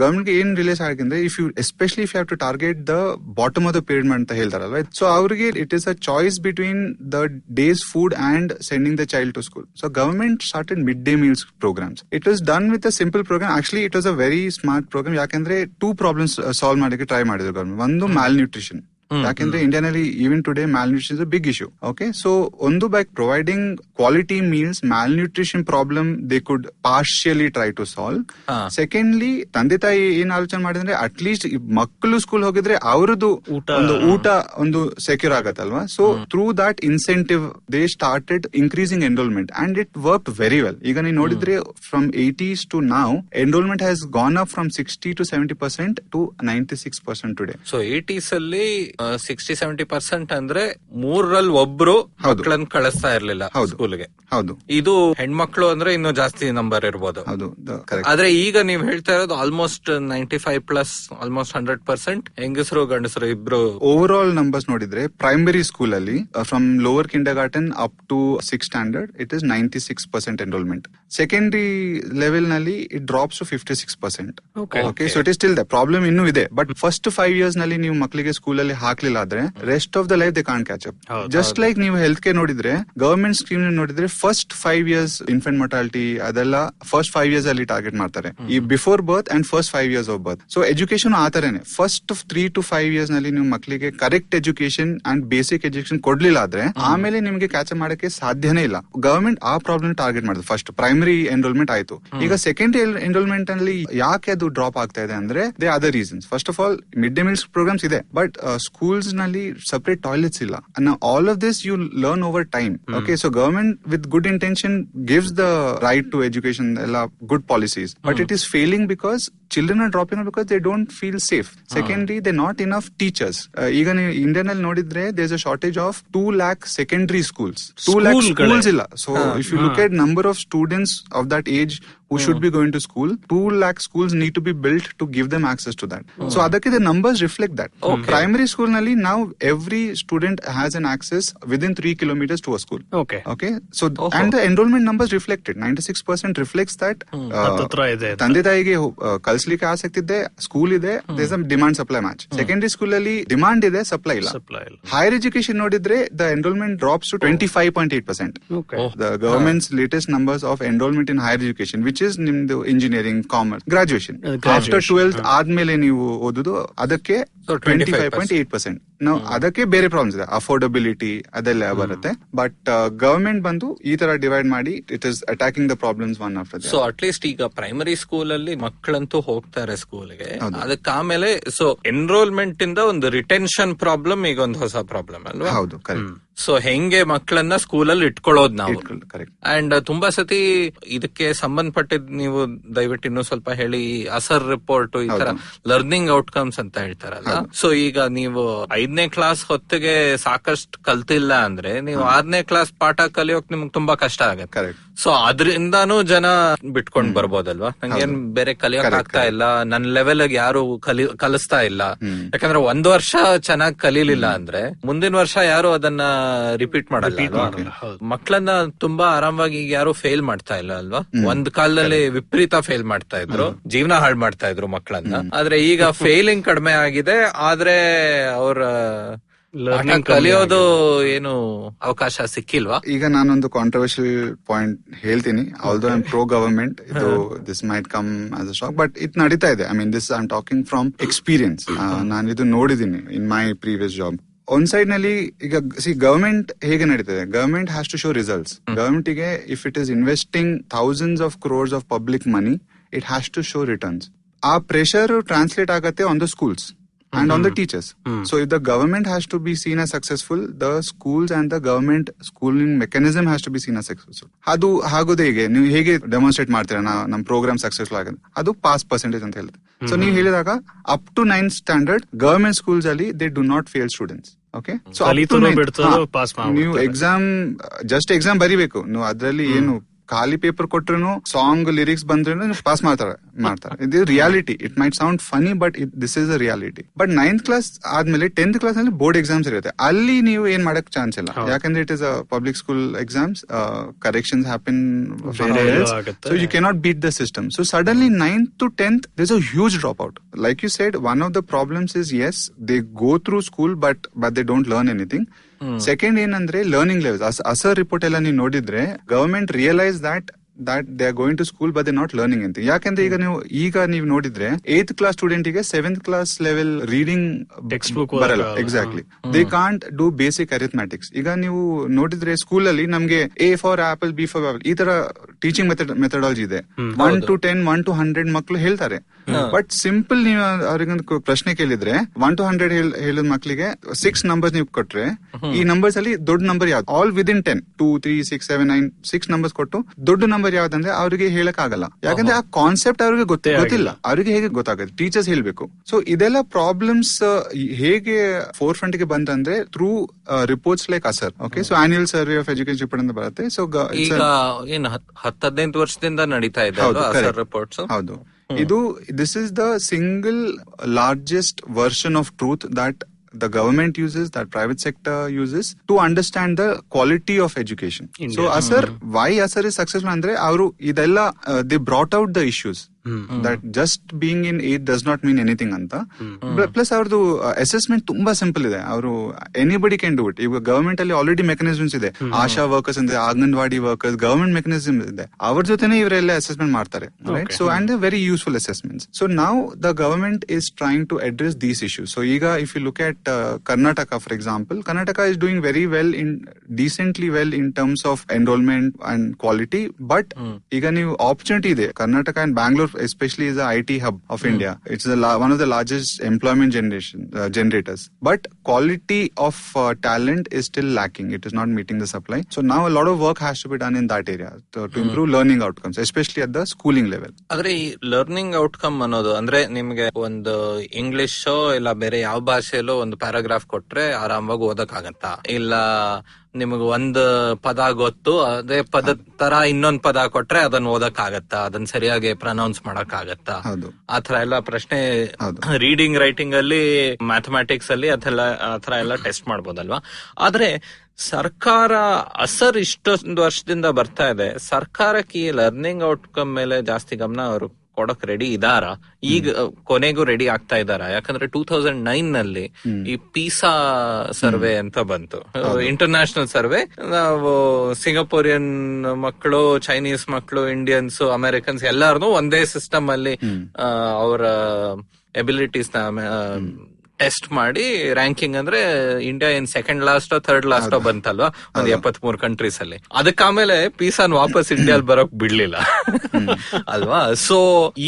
government ಏನ್ release ಆಗಿದ್ರೆ especially if you have to target the bottom of the pyramid ಅಂತ ಹೇಳ್ತಾರಲ್ವಾ. So ಅವ್ರಿಗೆ it is a choice between the day's food and sending the child to school. So government started midday meals programs. It was done with a simple program. Actually it was a very smart program. ಯಾಕಂದ್ರೆ 2 problems solve ಮಾಡಕ್ಕೆ try ಮಾಡಿದ್ರು government. ಒಂದು malnutrition. ಯಾಕೆಂದ್ರೆ ಇಂಡಿಯಾನಲ್ಲಿ even today malnutrition is a big issue. Okay, so ಒಂದು by providing quality meals malnutrition problem they could partially try to solve. Secondly ತಂದೆ ತಾಯಿ ಏನ್ ಆಲೋಚನೆ ಮಾಡಿದ್ರೆ ಅಟ್ಲೀಸ್ಟ್ ಮಕ್ಕಳು ಸ್ಕೂಲ್ ಹೋಗಿದ್ರೆ ಅವ್ರದ್ದು ಊಟ ಒಂದು ಸೆಕ್ಯೂರ್ ಆಗತ್ತಲ್ವಾ. So through that incentive they started increasing enrollment and it work very well. ಈಗ ನೀವು ನೋಡಿದ್ರೆ from 80s to now enrollment has gone up from 60 to 70% to 96% today. So 80s ಅಲ್ಲಿ 60-70% ಅಂದ್ರೆ 3ರಲ್ಲಿ ಒಬ್ರು ಮಕ್ಕಳನ್ನ ಕಳಿಸ್ತಾ ಇರ್ಲಿಲ್ಲ ಸ್ಕೂಲ್ಗೆ. ಹೌದು, ಇದು ಹೆಣ್ಮಕ್ಳು ಅಂದ್ರೆ ಇನ್ನೂ ಜಾಸ್ತಿ ನಂಬರ್ ಇರ್ಬೋದು. ಆದ್ರೆ ಈಗ ನೀವ್ ಹೇಳ್ತಾ ಇರೋದು ಆಲ್ಮೋಸ್ಟ್ 95+, ಆಲ್ಮೋಸ್ಟ್ 100% ಹೆಂಗಸರು ಗಂಡಸರು ಇಬ್ರು. ಓವರ್ ಆಲ್ ನಂಬರ್ಸ್ ನೋಡಿದ್ರೆ ಪ್ರೈಮರಿ ಸ್ಕೂಲ್ ಅಲ್ಲಿ from lower kindergarten up to 6th standard it is 96% enrollment. Secondary level ನಲ್ಲಿ it drops to 56%. Okay, so it is still the problem ಇನ್ನೂ ಇದೆ. ಬಟ್ ಫಸ್ಟ್ 5 years ನಲ್ಲಿ ನೀವು ಮಕ್ಕಳಿಗೆ school ಅಲ್ಲಿ ಹಾಕ್ಲಿಲ್ಲ ಆದ್ರೆ rest of the life they can't catch up. Just like ನೀವು ಹೆಲ್ತ್ ಕೇರ್ ನೋಡಿದ್ರೆ ಗವರ್ಮೆಂಟ್ ಸ್ಕೀಮ್ ನೋಡಿದ್ರೆ ಫಸ್ಟ್ 5 years ಇನ್ಫೆಂಟ್ ಮೊರ್ಟಾಲಿಟಿ ಅದೆಲ್ಲ ಫಸ್ಟ್ 5 years ಅಲ್ಲಿ ಟಾರ್ಗೆಟ್ ಮಾಡ್ತಾರೆ, ಈ before birth and first 5 years of birth. So education ಆ ತರನೇ ಫಸ್ಟ್ 3 to 5 years ನಲ್ಲಿ ನೀವು ಮಕ್ಕಳಿಗೆ correct education and basic education ಕೊಡ್ಲಿಲ್ಲ ಆದ್ರೆ ಆಮೇಲೆ ನಿಮ್ಗೆ ಕ್ಯಾಚ್ ಅಪ್ ಮಾಡಕ್ಕೆ ಸಾಧ್ಯನೇ ಇಲ್ಲ. ಗವರ್ಮೆಂಟ್ ಆ ಪ್ರಾಬ್ಲಮ್ ಟಾರ್ಗೆಟ್ ಮಾಡಿದ್ರು. ಫಸ್ಟ್ ಪ್ರೈಮರಿ ಎನ್ರೋಲ್ಮೆಂಟ್ ಆಯ್ತು. ಈಗ ಸೆಕೆಂಡರಿ ಎನ್ರೋಲ್ಮೆಂಟ್ ಅಲ್ಲಿ ಯಾಕೆ ಅದು ಡ್ರಾಪ್ ಆಗ್ತಾ ಇದೆ ಅಂದ್ರೆ the other reasons. First of all mid day meals programmes ಇದೆ, ಬಟ್ schools ನಲ್ಲಿ separate toilets illa. And now all of this you learn over time. Okay, so government with good intention gives the right to education, good policies, but it is failing because children are dropping out because they don't feel safe. Secondly, they're not enough teachers. ಈಗ ನೀವು Indian ಅಲ್ಲಿ ನೋಡಿದ್ರೆ there's a shortage of 2 lakh secondary schools. 2 lakh schools illa. So if you look at number of students of that age who should be going to school, 2 lakh schools need to be built to give them access to that. So ಅದಕ್ಕೆ the numbers reflect that. Primary school ನಲ್ಲಿ now every student has an access within 3 kilometers to a school. Okay. So and the enrollment numbers reflect it. 96% reflects that ತಂದೆ ತಾಯಿಗೆ ಕಲಿಸ್ಲಿಕ್ಕೆ ಆಸಕ್ತಿ ಇದೆ, school ಇದೆ, there's a demand supply match. Secondary school ಅಲ್ಲಿ demand ಇದೆ, supply ಇಲ್ಲ. Higher education ನೋಡಿದ್ರೆ the enrollment drops to 25.8%. The government's latest numbers of enrollment in higher education, which is ನಿಮ್ದು engineering, commerce, graduation after 12th ಆದ್ಮೇಲೆ ನೀವು ಓದುದು, ಅದಕ್ಕೆ 25.8%. ನಾವು ಅದಕ್ಕೆ ಬೇರೆ ಪ್ರಾಬ್ಲಮ್ಸ್ ಇದೆ, ಅಫೋರ್ಡಬಿಲಿಟಿ ಅದೆಲ್ಲ ಬರುತ್ತೆ. ಬಟ್ ಗವರ್ಮೆಂಟ್ ಬಂದು ಈ ತರ ಡಿವೈಡ್ ಮಾಡಿ it is attacking the problems one after the. So at least ಈಗ ಪ್ರೈಮರಿ ಸ್ಕೂಲ್ ಅಲ್ಲಿ ಮಕ್ಕಳಂತೂ ಹೋಗ್ತಾರೆ ಸ್ಕೂಲ್ಗೆ, ಅದಕ್ಕೆ ಆಮೇಲೆ ಸೊ ಎನ್ರೋಲ್ಮೆಂಟ್ ಇಂದ ಒಂದು ರಿಟೆನ್ಷನ್ ಪ್ರಾಬ್ಲಮ್ ಈಗ ಒಂದು ಹೊಸ ಪ್ರಾಬ್ಲಮ್ ಅಲ್ವಾ? ಹೌದು, ಕರೆಕ್ಟ್. ಸೊ ಹೆಂಗೆ ಮಕ್ಕಳನ್ನ ಸ್ಕೂಲಲ್ಲಿ ಇಟ್ಕೊಳ್ಳೋದು ನಾವು. ಅಂಡ್ ತುಂಬಾ ಸತಿ ಇದಕ್ಕೆ ಸಂಬಂಧಪಟ್ಟಿದ್ ನೀವು ದಯವಿಟ್ಟು ಇನ್ನೂ ಸ್ವಲ್ಪ ಹೇಳಿ. ಅಸರ್ ರಿಪೋರ್ಟ್, ಈ ತರ ಲರ್ನಿಂಗ್ ಔಟ್ಕಮ್ಸ್ ಅಂತ ಹೇಳ್ತಾರಲ್ಲ. ಸೊ ಈಗ ನೀವು 5ನೇ ಕ್ಲಾಸ್ ಹೊತ್ತಿಗೆ ಸಾಕಷ್ಟು ಕಲ್ತಿಲ್ಲ ಅಂದ್ರೆ ನೀವು 6ನೇ ಕ್ಲಾಸ್ ಪಾಠ ಕಲಿಯೋಕ್ ನಿಮ್ಗೆ ತುಂಬಾ ಕಷ್ಟ ಆಗತ್ತೆ. ಸೊ ಅದ್ರಿಂದಾನು ಜನ ಬಿಟ್ಕೊಂಡ್ ಬರ್ಬೋದಲ್ವಾ? ನಂಗೇನ್ ಬೇರೆ ಕಲಿಯೋಕ್ ಆಗ್ತಾ ಇಲ್ಲ, ನನ್ನ ಲೆವೆಲ್ ಯಾರು ಕಲಿಸ್ತಾ ಇಲ್ಲ. ಯಾಕಂದ್ರೆ 1 ವರ್ಷ ಚೆನ್ನಾಗಿ ಕಲೀಲಿಲ್ಲ ಅಂದ್ರೆ ಮುಂದಿನ ವರ್ಷ ಯಾರು ಅದನ್ನ ರಿಪೀಟ್ ಮಾಡಲ್ಲ. ಮಕ್ಕಳನ್ನ ತುಂಬಾ ಆರಾಮವಾಗಿ ಯಾರು ಫೇಲ್ ಮಾಡ್ತಾ ಇಲ್ಲ ಅಲ್ವಾ? ಒಂದ್ ಕಾಲದಲ್ಲಿ ವಿಪರೀತ ಫೇಲ್ ಮಾಡ್ತಾ ಇದ್ರು, ಜೀವನ ಹಾಳು ಮಾಡ್ತಾ ಇದ್ರು ಮಕ್ಕಳನ್ನ. ಆದ್ರೆ ಈಗ ಫೇಲಿಂಗ್ ಕಡಿಮೆ ಆಗಿದೆ, ಆದ್ರೆ ಅವ್ರ ಕಲಿಯೋದು ಏನು ಅವಕಾಶ ಸಿಕ್ಕಿಲ್ವಾ? ಈಗ ನಾನೊಂದು ಕಾಂಟ್ರವರ್ಷಿಯಲ್ ಪಾಯಿಂಟ್ ಹೇಳ್ತೀನಿ. Although I am pro government, ಇದು this might come as a shock, but it ನಡೀತಾ ಇದೆ. I mean this I am talking from experience. ನಾನು ಇದು ನೋಡಿದೀನಿ ಇನ್ ಮೈ ಪ್ರೀವಿಯಸ್ ಜಾಬ್. ಒಂದ್ ಸೈಡ್ ನಲ್ಲಿ ಈಗ ಗವರ್ಮೆಂಟ್ ಹೇಗೆ ನಡೀತದೆ, government has to show results. Government ಗೆ if it is investing thousands of crores of public money, it has to show returns. ಆ ಪ್ರೆಷರ್ ಟ್ರಾನ್ಸ್ಲೇಟ್ ಆಗತ್ತೆ on the schools and on the teachers. So if the government has to be seen as successful, the schools and the government schooling mechanism has to be seen as successful. ಅದು ಆಗೋದೇ ಹೇಗೆ, ನೀವು ಹೇಗೆ demonstrate ಮಾಡ್ತೀರಾ ನಮ್ program successful ಆಗೋದು, ಅದು pass percentage ಅಂತ ಹೇಳುತ್ತೆ. ಸೊ ನೀವು ಹೇಳಿದಾಗ up to 9th standard government schools ಅಲ್ಲಿ they do not fail students. Okay, so ನೀವು ಎಕ್ಸಾಮ್ ಜಸ್ಟ್ ಎಕ್ಸಾಮ್ ಬರಿಬೇಕು, ನೀವು ಅದ್ರಲ್ಲಿ ಏನು ಖಾಲಿ ಪೇಪರ್ ಕೊಟ್ರು ಸಾಂಗ್ ಲಿರಿಕ್ಸ್ ಬಂದ್ರೆ ಪಾಸ್ ಮಾಡ್ತಾರೆ. ಇದು reality. It might sound funny, but this is a reality. But 9th class ಆದ್ಮೇಲೆ 10th ಕ್ಲಾಸ್ ನಲ್ಲಿ ಬೋರ್ಡ್ ಎಕ್ಸಾಮ್ಸ್ ಇರುತ್ತೆ. ಅಲ್ಲಿ ನೀವು ಏನ್ ಮಾಡಕ್ ಚಾನ್ಸ್ ಇಲ್ಲ, ಯಾಕಂದ್ರೆ it is a public school exams. Corrections happen, so you cannot beat the system. So suddenly 9th to 10th there is a huge dropout. Like you said, one of the problems is, yes, they go through school but they don't learn anything. Second ಏನಂದ್ರೆ learning levels. ಅಸರ್ report ಎಲ್ಲ ನೀವು ನೋಡಿದ್ರೆ government realise that they are going to school but they're not learning anything. ಯಾಕಂದ್ರೆ ಈಗ ನೀವು ನೋಡಿದ್ರೆ 8th class student ಗೆ 7th class level reading textbook ಬರಲ್ಲ. Exactly, they can't do basic arithmetics. ಈಗ ನೀವು ನೋಡಿದ್ರೆ ಸ್ಕೂಲ್ ಅಲ್ಲಿ ನಮ್ಗೆ A for apple, B for apple, ಈ ತರ ಟೀಚಿಂಗ್ ಮೆಥಡಾಲಜಿ ಇದೆ. 1 to 10, 1 to 100 ಮಕ್ಕಳು ಹೇಳ್ತಾರೆ. ಬಟ್ ಸಿಂಪಲ್ ನೀವು ಅವ್ರಿಗೊಂದು ಪ್ರಶ್ನೆ ಕೇಳಿದ್ರೆ 1 to 100 ಹೇಳಿದ ಮಕ್ಕಳಿಗೆ 6 ನಂಬರ್ಸ್ ನೀವು ಕೊಟ್ರೆ, ಈ ನಂಬರ್ಸ್ ಅಲ್ಲಿ ದೊಡ್ಡ ನಂಬರ್ ಯಾವ್ದು, ಆಲ್ ವಿದಿನ್ 10, 2, 3, 6, 7, 9, 6 ನಂಬರ್ಸ್ ಕೊಟ್ಟು ದೊಡ್ಡ ನಂಬರ್ ಯಾವ್ದಂದ್ರೆ ಅವ್ರಿಗೆ ಹೇಳಕ್ ಆಗಲ್ಲ. ಯಾಕಂದ್ರೆ ಆ ಕಾನ್ಸೆಪ್ಟ್ ಅವ್ರಿಗೆ ಗೊತ್ತಿಲ್ಲ. ಅವ್ರಿಗೆ ಹೇಗೆ ಗೊತ್ತಾಗುತ್ತೆ, ಟೀಚರ್ಸ್ ಹೇಳ್ಬೇಕು. ಸೊ ಇದೆಲ್ಲ ಪ್ರಾಬ್ಲಮ್ಸ್ ಹೇಗೆ ಫೋರ್ ಫ್ರಂಟ್ ಗೆ ಬಂತಂದ್ರೆ through reports like ASER. Okay, so annual survey of education department ಅಂತ ಬರುತ್ತೆ. ಸೊ ಈಗ ಏನು 10-15 ವರ್ಷದಿಂದ ನಡೀತಾ ಇದೆ ರಿಪೋರ್ಟ್ಸ್. ಹೌದು, ಇದು this is the single largest version of truth that the government uses, that private sector uses to understand the quality of education. India. So Asar, why Asar is successful andre avaru idella they brought out the issues. That just being in 8 does not mean anything anta. Plus ಅವ್ರದ್ದು assessment ತುಂಬಾ simple ಇದೆ. ಅವರು anybody can do it. ಈಗ government ಅಲ್ಲಿ already mechanisms ಇದೆ. ಆಶಾ workers ಅಂದ್ರೆ anganwadi workers, government mechanism ಇದೆ. ಅವ್ರ ಜೊತೆನೆ ಇವರೆಲ್ಲ ಅಸೆಸ್ಮೆಂಟ್ ಮಾಡ್ತಾರೆ. Right, so and very useful assessments. So now the government is trying to address these issues. So ಈಗ if you look at Karnataka, for example, Karnataka is doing very well, decently well in terms of enrollment and quality. But ಈಗ ನೀವು opportunity ಇದೆ. Karnataka and Bangalore especially is the IT hub of India. It's one of the largest employment generators. But quality of talent is still lacking. It is not meeting the supply. So now a lot of work has to be done in that area to improve learning outcomes, especially at the schooling level. ಆದ್ರೆ ಈ learning outcome ಅನ್ನೋದು ಅಂದ್ರೆ ನಿಮ್ಗೆ ಒಂದು English ಇಲ್ಲ ಬೇರೆ ಯಾವ ಭಾಷೆಯಲ್ಲೋ ಒಂದು ಪ್ಯಾರಾಗ್ರಾಫ್ ಕೊಟ್ರೆ ಆರಾಮಾಗಿ ಓದಕ್ ಆಗತ್ತಾ? ಇಲ್ಲ ನಿಮಗ್ ಒಂದ್ ಪದ ಗೊತ್ತು, ಅದೇ ಪದ ತರ ಇನ್ನೊಂದ್ ಪದ ಕೊಟ್ರೆ ಅದನ್ನ ಓದಕ್ ಆಗತ್ತಾ? ಅದನ್ನ ಸರಿಯಾಗಿ ಪ್ರನೌನ್ಸ್ ಮಾಡಕ್ ಆಗತ್ತಾ? ಆತರ ಎಲ್ಲ ಪ್ರಶ್ನೆ ರೀಡಿಂಗ್ ರೈಟಿಂಗ್ ಅಲ್ಲಿ, ಮ್ಯಾಥಮೆಟಿಕ್ಸ್ ಅಲ್ಲಿ ಆತರ ಎಲ್ಲ ಟೆಸ್ಟ್ ಮಾಡ್ಬೋದಲ್ವಾ? ಆದ್ರೆ ಸರ್ಕಾರ ಇಷ್ಟೊಂದು ವರ್ಷದಿಂದ ಬರ್ತಾ ಇದೆ, ಸರ್ಕಾರಕ್ಕೆ ಈ ಲರ್ನಿಂಗ್ ಔಟ್ಕಮ್ ಮೇಲೆ ಜಾಸ್ತಿ ಗಮನ ಅವರು ಕೊಡಕ್ ರೆಡಿ ಇದಾರ? ಈಗ ಕೊನೆಗೂ ರೆಡಿ ಆಗ್ತಾ ಇದಾರ? ಯಾಕಂದ್ರೆ 2009 ನಲ್ಲಿ ಈ ಪೀಸಾ ಸರ್ವೆ ಅಂತ ಬಂತು, ಇಂಟರ್ನ್ಯಾಷನಲ್ ಸರ್ವೆ. ನಾವು ಸಿಂಗಾಪುರಿಯನ್ ಮಕ್ಕಳು, ಚೈನೀಸ್ ಮಕ್ಕಳು, ಇಂಡಿಯನ್ಸ್, ಅಮೆರಿಕನ್ಸ್ ಎಲ್ಲಾರನು ಒಂದೇ ಸಿಸ್ಟಮ್ ಅಲ್ಲಿ ಅವರ ಎಬಿಲಿಟೀಸ್ ಟೆಸ್ಟ್ ಮಾಡಿ ರ್ಯಾಂಕಿಂಗ್ ಅಂದ್ರೆ ಇಂಡಿಯಾ ಏನ್ ಸೆಕೆಂಡ್ ಲಾಸ್ಟೋ ಥರ್ಡ್ ಲಾಸ್ಟೋ ಬಂತಲ್ವಾ ಒಂದ್ 73 ಕಂಟ್ರೀಸ್ ಅಲ್ಲಿ. ಅದಕ್ಕಾಮೇಲೆ ಪೀಸಾನ್ ವಾಪಸ್ ಇಂಡಿಯಾಲ್ ಬರೋಕ್ ಬಿಡ್ಲಿಲ್ಲ ಅಲ್ವಾ? ಸೊ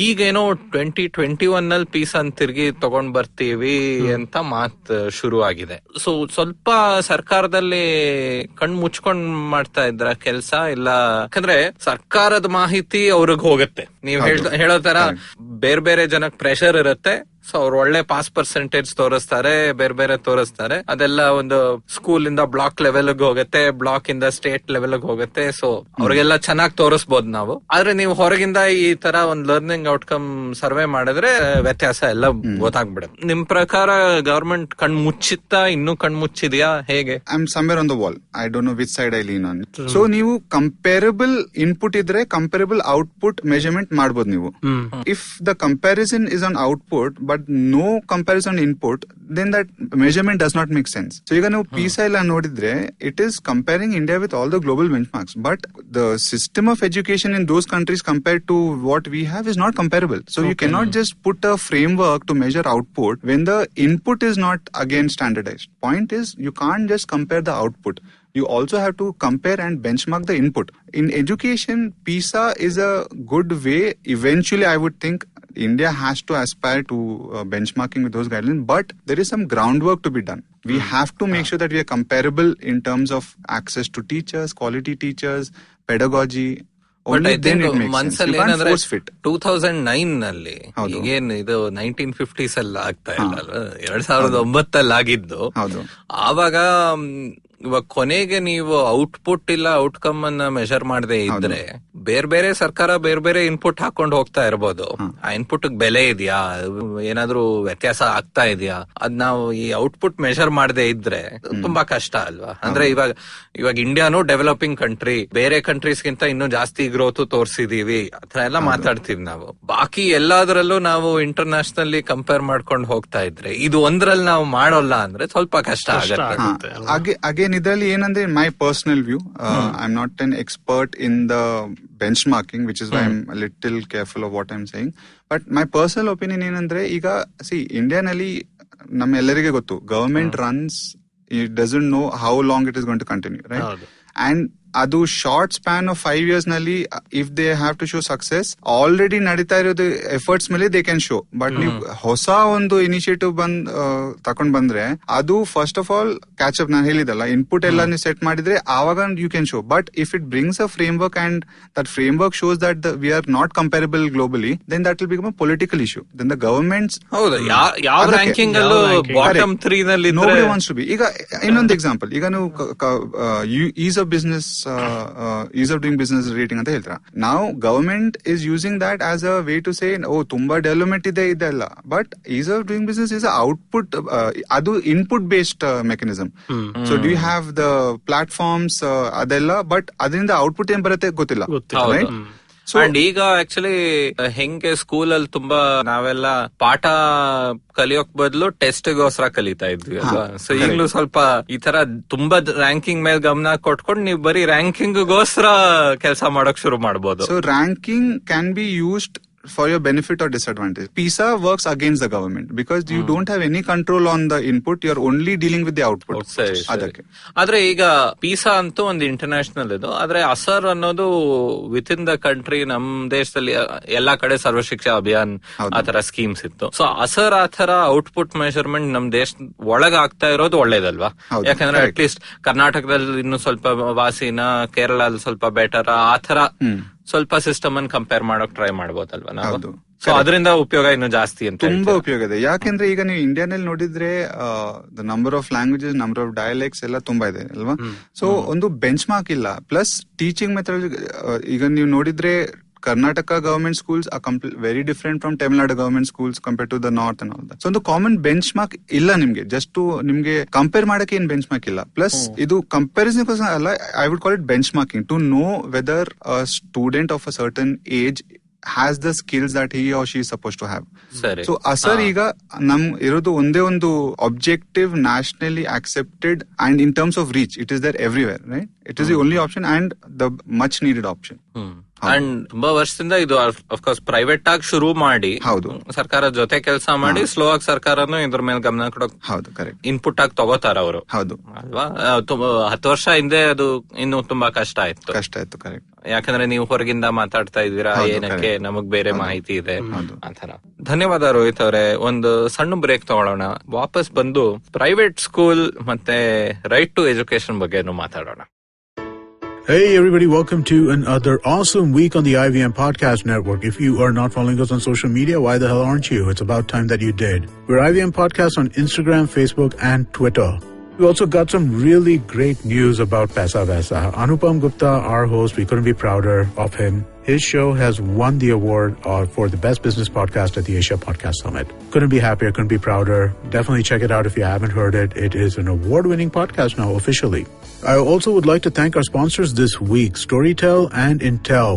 ಈಗೇನೋ 2021 ನಲ್ಲಿ ಪೀಸಾನ್ ತಿರ್ಗಿ ತಗೊಂಡ್ ಬರ್ತೀವಿ ಅಂತ ಮಾತ್ ಶುರು ಆಗಿದೆ. ಸೊ ಸ್ವಲ್ಪ ಸರ್ಕಾರದಲ್ಲಿ ಕಣ್ ಮುಚ್ಕೊಂಡ್ ಮಾಡ್ತಾ ಇದ್ರ ಕೆಲ್ಸ ಇಲ್ಲ? ಯಾಕಂದ್ರೆ ಸರ್ಕಾರದ ಮಾಹಿತಿ ಅವ್ರಿಗೆ ಹೋಗುತ್ತೆ. ನೀವ್ ಹೇಳೋ ತರ ಬೇರೆ ಬೇರೆ ಜನಕ್ ಪ್ರೆಷರ್ ಇರುತ್ತೆ. ಸೊ ಅವ್ರು ಒಳ್ಳೆ ಪಾಸ್ ಪರ್ಸೆಂಟೇಜ್ ತೋರಿಸ್ತಾರೆ, ಬೇರೆ ಬೇರೆ ತೋರಿಸ್ತಾರೆ. ಅದೆಲ್ಲ ಒಂದು ಸ್ಕೂಲ್ ಇಂದ ಬ್ಲಾಕ್ ಲೆವೆಲ್ ಹೋಗುತ್ತೆ, ಬ್ಲಾಕ್ ಇಂದ ಸ್ಟೇಟ್ ಲೆವೆಲ್ ಹೋಗುತ್ತೆ. ಸೊ ಅವ್ರಿಗೆಲ್ಲ ಚೆನ್ನಾಗಿ ತೋರಿಸಬಹುದು ನಾವು. ಆದ್ರೆ ನೀವು ಹೊರಗಿಂದ ಈ ತರ ಒಂದ್ ಲರ್ನಿಂಗ್ ಔಟ್ಕಮ್ ಸರ್ವೆ ಮಾಡಿದ್ರೆ ವ್ಯತ್ಯಾಸ ಎಲ್ಲ ಗೊತ್ತಾಗ್ಬಿಡುತ್ತೆ. ನಿಮ್ ಪ್ರಕಾರ ಗವರ್ಮೆಂಟ್ ಕಣ್ ಮುಚ್ಚಿತ್ತಾ, ಇನ್ನೂ ಕಣ್ ಮುಚ್ಚಿದ್ಯಾ, ಹೇಗೆ? I am somewhere on the wall. I don't know which side I lean on. So ನೀವು ಕಂಪೇರಬಲ್ ಇನ್ಪುಟ್ ಇದ್ರೆ ಕಂಪೇರಬಲ್ ಔಟ್ಪುಟ್ ಮೆಜರ್ಮೆಂಟ್ ಮಾಡಬಹುದು ನೀವು. If the comparison is on output but no comparison input, then that measurement does not make sense. So ಈಗ ನೀವು PISA ಎಲ್ಲ ನೋಡಿದ್ರೆ it is comparing India with all the global benchmarks, but the system of education in those countries compared to what we have is not comparable. So you cannot just put a framework to measure output when the input is not again standardized. Point is, you can't just compare the output. You also have to compare and benchmark the input. In education, PISA is a good way. Eventually, I would think India has to aspire to benchmarking with those guidelines, but there is some groundwork to be done. We have to make sure that we are comparable in terms of access to teachers, quality teachers, pedagogy. Only then it makes sense. You can't force fit. 2009 ನಲ್ಲಿ ಈಗೇನ್ ಇದು 1950s ಅಲ್ಲಿ ಆಗ್ತಾ ಇಲ್ಲ, 2009 ಅಲ್ಲಿ ಆಗಿದ್ದು. ಆವಾಗ ಇವಾಗ ಕೊನೆಗೆ ನೀವು ಔಟ್ಪುಟ್ ಇಲ್ಲ ಔಟ್ಕಮ್ ಅನ್ನ ಮೆಷರ್ ಮಾಡದೆ ಇದ್ರೆ ಬೇರೆ ಬೇರೆ ಸರ್ಕಾರ ಬೇರೆ ಬೇರೆ ಇನ್ಪುಟ್ ಹಾಕೊಂಡು ಹೋಗ್ತಾ ಇರ್ಬೋದು. ಆ ಇನ್ಪುಟ್ ಬೆಲೆ ಇದೆಯಾ, ಏನಾದ್ರೂ ವ್ಯತ್ಯಾಸ ಆಗ್ತಾ ಇದೆಯಾ, ಅದ್ ನಾವು ಈ ಔಟ್ಪುಟ್ ಮೆಷರ್ ಮಾಡದೆ ಇದ್ರೆ ತುಂಬಾ ಕಷ್ಟ ಅಲ್ವಾ? ಅಂದ್ರೆ ಇವಾಗ ಇಂಡಿಯಾನು ಡೆವಲಪಿಂಗ್ ಕಂಟ್ರಿ, ಬೇರೆ ಕಂಟ್ರೀಸ್ ಗಿಂತ ಇನ್ನೂ ಜಾಸ್ತಿ ಗ್ರೋತ್ ತೋರ್ಸಿದೀವಿ ಆತರ ಎಲ್ಲ ಮಾತಾಡ್ತೀವಿ ನಾವು. ಬಾಕಿ ಎಲ್ಲಾದ್ರಲ್ಲೂ ನಾವು ಇಂಟರ್ನ್ಯಾಷನಲಿ ಕಂಪೇರ್ ಮಾಡ್ಕೊಂಡು ಹೋಗ್ತಾ ಇದ್ರೆ ಇದು ಒಂದ್ರಲ್ಲಿ ನಾವು ಮಾಡೋಲ್ಲ ಅಂದ್ರೆ ಸ್ವಲ್ಪ ಕಷ್ಟ ಆಗುತ್ತೆ. ಇದರಲ್ಲಿ ಏನಂದ್ರೆ my personal view, I am not an expert in the benchmarking, which is why I'm a little careful of what I'm saying. But my personal opinion ಏನಂದ್ರೆ, ಈಗ ಇಂಡಿಯಾ ನಲ್ಲಿ ನಮ್ಮೆಲ್ಲರಿಗೆ ಗೊತ್ತು, government runs, it doesn't know how long it is going to continue, right? And ಅದು short span of 5 years ನಲ್ಲಿ if they have to show success, already ನಡೀತಾ ಇರೋದು efforts ಮೇಲೆ they can show. But ನೀವು ಹೊಸ ಒಂದು ಇನಿಷಿಯೇಟಿವ್ ತಕೊಂಡ್ ಬಂದ್ರೆ ಅದು first of all catch up, ನಾನು ಹೇಳಿದಲ್ಲ, ಇನ್ಪುಟ್ ಎಲ್ಲ ನೀವು ಸೆಟ್ ಮಾಡಿದ್ರೆ ಆವಾಗ you can show. But if it brings a framework and that framework shows that we are not comparable globally, then that will become a political issue. Then the governments nobody wants to be. ಈಗ ಇನ್ನೊಂದು example, ಈಗ ನೀವು ease of business, ease of doing business rating ಅಂತ ಹೇಳ್ತಾರೆ. ನಾವು government is using that as a way to say, ತುಂಬಾ development ಇದೆ ಇದೆಲ್ಲ. But ease of doing business is output, ಅದು input based mechanism. So do you have the platforms ಅದೆಲ್ಲ, but ಅದರಿಂದ output ಏನ್ ಬರುತ್ತೆ ಗೊತ್ತಿಲ್ಲ, ರೈಟ್? ಅಂಡ್ ಈಗ ಆಕ್ಚುಲಿ ಹೆಂಗೆ ಸ್ಕೂಲ್ ಅಲ್ಲಿ ತುಂಬಾ ನಾವೆಲ್ಲ ಪಾಠ ಕಲಿಯೋಕ್ ಬದಲು ಟೆಸ್ಟ್ಗೋಸ್ಕರ ಕಲಿತಾ ಇದ್ವಿ ಅಲ್ವಾ? ಸೊ ಈಗಲೂ ಸ್ವಲ್ಪ ಈ ತರ ತುಂಬಾ ರ್ಯಾಂಕಿಂಗ್ ಮೇಲೆ ಗಮನ ಕೊಟ್ಕೊಂಡು ನೀವು ಬರೀ ರ್ಯಾಂಕಿಂಗ್ ಗೋಸ್ಕರ ಕೆಲಸ ಮಾಡಕ್ ಶುರು ಮಾಡಬಹುದು. So ranking can be used for your benefit or disadvantage. PISA works against the government because you don't have any control on the input. You're only dealing with the output. ಅದಕ್ಕೆ ಆದ್ರೆ ಈಗ PISA ಅಂತೂ ಒಂದು international ಇದು. ಆದ್ರೆ ಅಸರ್ ಅನ್ನೋದು with in the country, ನಮ್ ದೇಶದಲ್ಲಿ ಎಲ್ಲಾ ಕಡೆ ಸರ್ವ ಶಿಕ್ಷಾ ಅಭಿಯಾನ್ ಆತರ ಸ್ಕೀಮ್ಸ್ ಇತ್ತು. ಸೊ ಅಸರ್ ಆತರ ಔಟ್ಪುಟ್ ಮೆಷರ್ಮೆಂಟ್ ನಮ್ ದೇಶ ಒಳಗ ಆಗ್ತಾ ಇರೋದು ಒಳ್ಳೇದಲ್ವಾ? ಯಾಕಂದ್ರೆ ಅಟ್ಲೀಸ್ಟ್ ಕರ್ನಾಟಕದಲ್ಲಿ ಇನ್ನು ಸ್ವಲ್ಪ ವಾಸಿನ, ಕೇರಳದಲ್ಲಿ ಸ್ವಲ್ಪ ಬೆಟರ್, ಆತರ ಸ್ವಲ್ಪ ಸಿಸ್ಟಮ್ ಅನ್ನು ಕಂಪೇರ್ ಮಾಡೋಕ್ ಟ್ರೈ ಮಾಡ್ಬೋದಲ್ವಾ ನಾವು? ಸೊ ಅದರಿಂದ ಉಪಯೋಗ ಇನ್ನು ಜಾಸ್ತಿ ಅಂತ ತುಂಬಾ ಉಪಯೋಗ ಇದೆ. ಯಾಕೆಂದ್ರೆ ಈಗ ನೀವು ಇಂಡಿಯಾನಲ್ಲಿ ನೋಡಿದ್ರೆ the number of languages, number of dialects ಎಲ್ಲ ತುಂಬಾ ಇದೆ ಅಲ್ವಾ? ಸೊ ಒಂದು ಬೆಂಚ್ ಮಾರ್ಕ್ ಇಲ್ಲ. ಪ್ಲಸ್ ಟೀಚಿಂಗ್ ಮೆಥಡ್ ಈಗ ನೀವು ನೋಡಿದ್ರೆ Karnataka government schools are very different from Tamil Nadu government schools compared to the north and all that. So ಒಂದು ಕಾಮನ್ ಬೆಂಚ್ ಮಾರ್ಕ್ ಇಲ್ಲ ನಿಮ್ಗೆ. ಜಸ್ಟ್ ನಿಮ್ಗೆ ಕಂಪೇರ್ ಮಾಡಕ್ಕೆ ಏನ್ ಬೆಂಚ್ ಮಾರ್ಕ್ ಇಲ್ಲ. ಪ್ಲಸ್ ಇದು ಕಂಪ್ಯಾರಿಸನ್ ಅಲ್ಲ, I would call it benchmarking to know whether a student of a certain age has the skills that he or she is supposed to have. So asar ಈಗ ನಮ್ ಇರೋದು ಒಂದೇ ಒಂದು objective, nationally accepted, and in terms of reach it is there everywhere, right? It is the only option and the much needed option. And ತುಂಬಾ ವರ್ಷದಿಂದ ಇದು of course private ಆಗಿ ಶುರು ಮಾಡಿ ಸರ್ಕಾರದ ಜೊತೆ ಕೆಲಸ ಮಾಡಿ ಸ್ಲೋ ಆಗಿ ಸರ್ಕಾರನು ಇದ್ರ ಮೇಲೆ ಗಮನ ಕೊಡೋಕ್ ಇನ್ಪುಟ್ ಆಗಿ ತಗೋತಾರ ಅವರು ಅಲ್ವಾ? 10 ವರ್ಷ ಹಿಂದೆ ಅದು ಇನ್ನು ತುಂಬಾ ಕಷ್ಟ ಆಯ್ತು. ಕರೆಕ್ಟ್. ಯಾಕಂದ್ರೆ ನೀವು ಹೊರಗಿಂದ ಮಾತಾಡ್ತಾ ಇದೀರಾ, ಏನಕ್ಕೆ, ನಮಗ್ ಬೇರೆ ಮಾಹಿತಿ ಇದೆ ಆತರ. ಧನ್ಯವಾದ ರೋಹಿತ್ ಅವರೇ. ಒಂದು ಸಣ್ಣ ಬ್ರೇಕ್ ತಗೊಳ್ಳೋಣ. ವಾಪಸ್ ಬಂದು ಪ್ರೈವೇಟ್ ಸ್ಕೂಲ್ ಮತ್ತೆ ರೈಟ್ ಟು ಎಜುಕೇಶನ್ ಬಗ್ಗೆನೂ ಮಾತಾಡೋಣ. Hey everybody, welcome to another awesome week on the IVM Podcast Network. If you are not following us on social media, why the hell aren't you? It's about time that you did. We're IVM Podcast on Instagram, Facebook, and Twitter. We also got some really great news about Paisa Vaisa. Anupam Gupta, our host, we couldn't be prouder of him. His show has won the award for the best business podcast at the Asia Podcast Summit. Couldn't be happier, couldn't be prouder. Definitely check it out if you haven't heard it. It is an award-winning podcast now officially. I also would like to thank our sponsors this week, Storytel and Intel.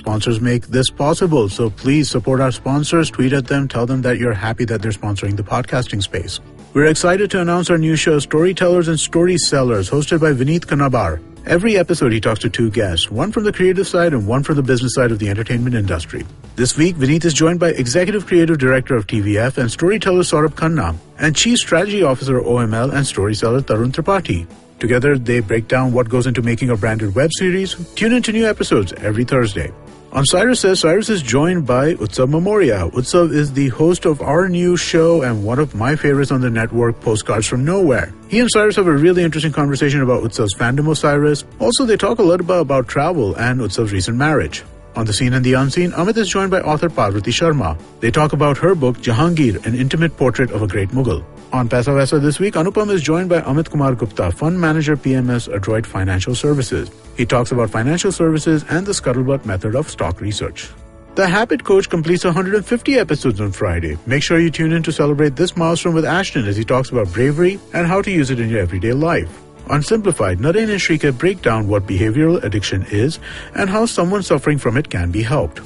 Sponsors make this possible, so please support our sponsors, tweet at them, tell them that you're happy that they're sponsoring the podcasting space. We're excited to announce our new show, Storytellers and Story Sellers, hosted by Vineet Kanabar. Every episode he talks to two guests, one from the creative side and one from the business side of the entertainment industry. This week, Vineet is joined by Executive Creative Director of TVF and storyteller Saurabh Khanna, and Chief Strategy Officer OML and story seller Tarun Tripathi. Together, they break down what goes into making a branded web series. Tune into new episodes every Thursday. On Cyrus Says, Cyrus is joined by Utsav Memoria. Utsav is the host of our new show and one of my favorites on the network, Postcards from Nowhere. He and Cyrus have a really interesting conversation about Utsav's fandom of Cyrus. Also, they talk a lot about travel and Utsav's recent marriage. On the Scene and the Unseen, Amit is joined by author Parvati Sharma. They talk about her book, Jahangir, an intimate portrait of a great Mughal. On Paisa Vaisa this week, Anupam is joined by Amit Kumar Gupta, Fund Manager PMS Adroit Financial Services. He talks about financial services and the scuttlebutt method of stock research. The Habit Coach completes 150 episodes on Friday. Make sure you tune in to celebrate this milestone with Ashton as he talks about bravery and how to use it in your everyday life. On Simplified, Naren and Shrika break down what behavioral addiction is and how someone suffering from it can be helped.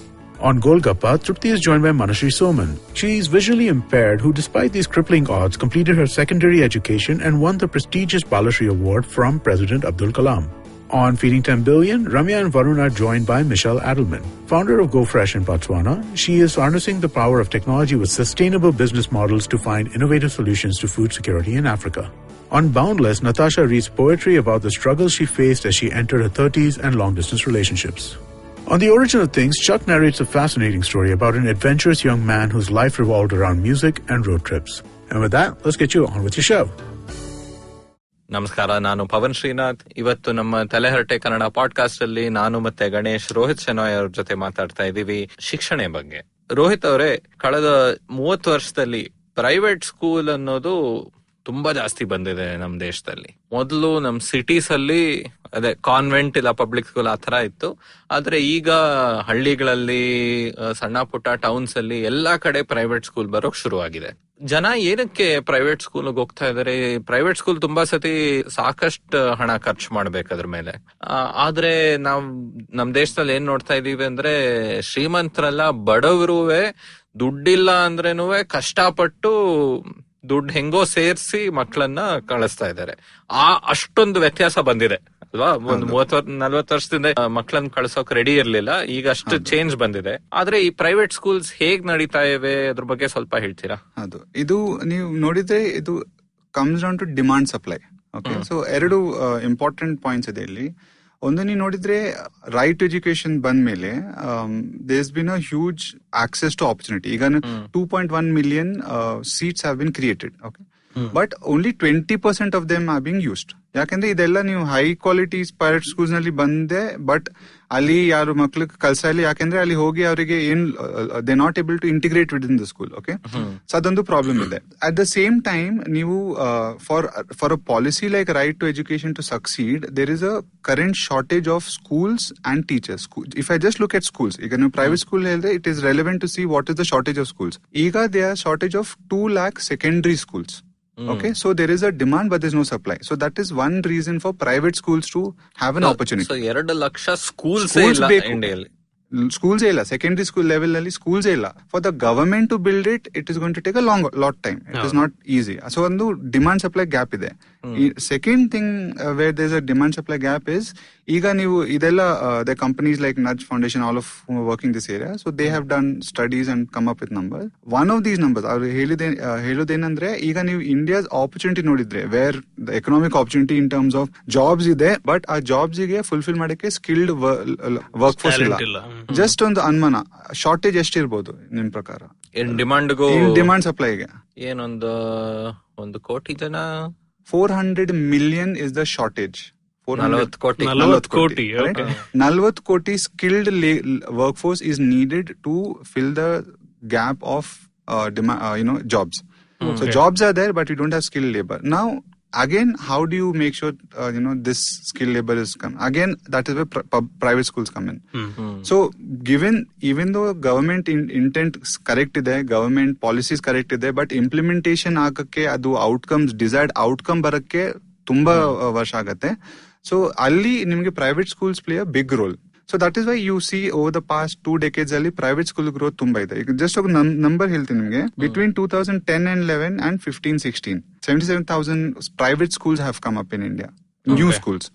On Golgappa, Trupti is joined by Manashri Soman. She is visually impaired who, despite these crippling odds, completed her secondary education and won the prestigious Balashri Award from President Abdul Kalam. On Feeding 10 Billion, Ramya and Varun are joined by Michelle Adelman. Founder of GoFresh in Botswana, she is harnessing the power of technology with sustainable business models to find innovative solutions to food security in Africa. On Boundless, Natasha reads poetry about the struggles she faced as she entered her 30s and long-distance relationships. On The Origin of Things, Chuck narrates a fascinating story about an adventurous young man whose life revolved around music and road trips. And with that, let's get you on with your show. ನಮಸ್ಕಾರ, ನಾನು ಪವನ್ ಶ್ರೀನಾಥ್. ಇವತ್ತು ನಮ್ಮ ತಲೆಹರಟೆ Kannada podcast ಅಲ್ಲಿ ನಾನು ಮತ್ತೆ ಗಣೇಶ್, ರೋಹಿತ್ ಶೆನೋಯ್ ಅವ್ರ ಜೊತೆ ಮಾತಾಡ್ತಾ ಇದೀವಿ ಶಿಕ್ಷಣ ಬಗ್ಗೆ. ರೋಹಿತ್ ಅವರೇ, ಕಳೆದ 30 ವರ್ಷದಲ್ಲಿ ಪ್ರೈವೇಟ್ ಸ್ಕೂಲ್ ಅನ್ನೋದು ತುಂಬಾ ಜಾಸ್ತಿ ಬಂದಿದೆ ನಮ್ ದೇಶದಲ್ಲಿ. ಮೊದಲು ನಮ್ ಸಿಟೀಸ್ ಅಲ್ಲಿ ಅದೇ ಕಾನ್ವೆಂಟ್ ಇಲ್ಲ ಪಬ್ಲಿಕ್ ಸ್ಕೂಲ್ ಆತರ ಇತ್ತು. ಆದ್ರೆ ಈಗ ಹಳ್ಳಿಗಳಲ್ಲಿ, ಸಣ್ಣ ಪುಟ್ಟ ಟೌನ್ಸ್ ಅಲ್ಲಿ ಎಲ್ಲಾ ಕಡೆ ಪ್ರೈವೇಟ್ ಸ್ಕೂಲ್ ಬರೋಕ್ ಶುರು ಆಗಿದೆ. ಜನ ಏನಕ್ಕೆ ಪ್ರೈವೇಟ್ ಸ್ಕೂಲ್ ಹೋಗ್ತಾ ಇದಾರೆ? ಪ್ರೈವೇಟ್ ಸ್ಕೂಲ್ ತುಂಬಾ ಸತಿ ಸಾಕಷ್ಟು ಹಣ ಖರ್ಚು ಮಾಡ್ಬೇಕು ಅದ್ರ ಮೇಲೆ. ಆದ್ರೆ ನಮ್ ದೇಶದಲ್ಲಿ ಏನ್ ನೋಡ್ತಾ ಇದೀವಿ ಅಂದ್ರೆ, ಶ್ರೀಮಂತರೆಲ್ಲ ಬಡವರುವೆ ದುಡ್ಡಿಲ್ಲ ಅಂದ್ರೇನುವೆ ಕಷ್ಟಪಟ್ಟು ದುಡ್ಡು ಹೆಂಗೋ ಸೇರ್ಸಿ ಮಕ್ಕಳನ್ನ ಕಳಿಸ್ತಾ ಇದ್ದಾರೆ. ಅಷ್ಟೊಂದು ವ್ಯತ್ಯಾಸ ಬಂದಿದೆ ಅಲ್ವಾ? ಒಂದು 30-40 ವರ್ಷದಿಂದ ಮಕ್ಕಳನ್ನ ಕಳ್ಸೋಕ್ ರೆಡಿ ಇರ್ಲಿಲ್ಲ, ಈಗ ಅಷ್ಟು ಚೇಂಜ್ ಬಂದಿದೆ. ಆದ್ರೆ ಈ ಪ್ರೈವೇಟ್ ಸ್ಕೂಲ್ಸ್ ಹೇಗ್ ನಡೀತಾ ಇವೆ ಅದ್ರ ಬಗ್ಗೆ ಸ್ವಲ್ಪ ಹೇಳ್ತೀರಾ? ಅದು ಇದು ನೀವು ನೋಡಿದ್ರೆ ಇದು comes down to demand supply. Okay, so 2 important points ಇದೆ ಇಲ್ಲಿ. ಒಂದು ನೀವು ನೋಡಿದ್ರೆ ರೈಟ್ ಟು ಎಜುಕೇಶನ್ ಬಂದ್ಮೇಲೆ there's been a huge access to opportunity. ಈಗ 2.1 million seats have been created. Okay, but only 20% of them are being used. ಯಾಕಂದ್ರೆ ಇದೆಲ್ಲ ನೀವು ಹೈ ಕ್ವಾಲಿಟಿ ಪ್ರೈವೇಟ್ ಸ್ಕೂಲ್ಸ್ ನಲ್ಲಿ ಬಂದೆ, ಬಟ್ ಅಲ್ಲಿ ಯಾರು ಮಕ್ಳಿಗೆ ಕಲ್ಸ ಇಲ್ಲ, ಯಾಕಂದ್ರೆ ಅಲ್ಲಿ ಹೋಗಿ ಅವರಿಗೆ ಏನ್ they not able to integrate with in the school. Okay, so ಅದೊಂದು ಪ್ರಾಬ್ಲಮ್ ಇದೆ. ಅಟ್ ದ ಸೇಮ್ ಟೈಮ್ ನೀವು for a policy like right to education to succeed, there is a current shortage of schools and teachers. If I just look at schools, ಈಗ ನೀವು private school ಹೇಳಿದ್ರೆ it is relevant to see what is the shortage of schools. ಈಗ they are shortage of 2 lakh secondary schools. Okay, so there is a demand but there is no supply. So that is one reason for private schools to have an opportunity. So 2 lakh schools illa India. Schools ಇಲ್ಲ, secondary school level ಅಲ್ಲಿ schools ಇಲ್ಲ. For the government to build it, it is going to take a lot time. It is not easy. So ಒಂದು demand supply gap ಇದೆ. Second thing where there is a demand supply gap is, ಈಗ ನೀವು ಇದೆಲ್ಲ the companies like Nudge Foundation, all of working this area, so they have done studies and come up with number. One of these numbers ಅವ್ರು ಹೇಳೋದೇನಂದ್ರೆ, ಈಗ ನೀವು India's opportunity ನೋಡಿದ್ರೆ, where the economic opportunity in terms of jobs ಇದೆ, but ಆ jobs ಗೆ fulfil ಮಾಡಕ್ಕೆ skilled workforce ಇಲ್ಲ. ಜಸ್ಟ್ ಒಂದು ಅನುಮಾನ, ಶಾರ್ಟೇಜ್ ಎಷ್ಟಿರ್ಬೋದು ನಿಮ್ ಪ್ರಕಾರ ಡಿಮಾಂಡ್ ಸಪ್ಲೈಗೆ? ಏನೊಂದು 1 ಕೋಟಿ ಜನ, 400 million is the shortage. 40 ಕೋಟಿ 40 ಕೋಟಿ skilled workforce is needed to fill the gap of jobs. So jobs are there, but we don't have skilled labor. Now again, how do you make sure this skilled labor is come? Again, that is where private schools come in. So even though government intent correct ಇದೆ, government policies correct ಇದೆ, but implementation ಆಗಕ್ಕೆ, ಅದು outcomes, desired outcome ಬರಕ್ಕೆ ತುಂಬಾ ವರ್ಷ ಆಗತ್ತೆ. So ಅಲ್ಲಿ ನಿಮಗೆ private schools play a big role. So that is why you see over the past 2 decades ಅಲ್ಲಿ private school growth ತುಂಬಾ ಇದೆ. ಈಗ ಜಸ್ಟ್ ಒಂದು ನಂಬರ್ ಹೇಳ್ತೀನಿ ನಿಮಗೆ. Between 2010 and 11 and 15-16, 77,000 private schools have come up in India. New schools.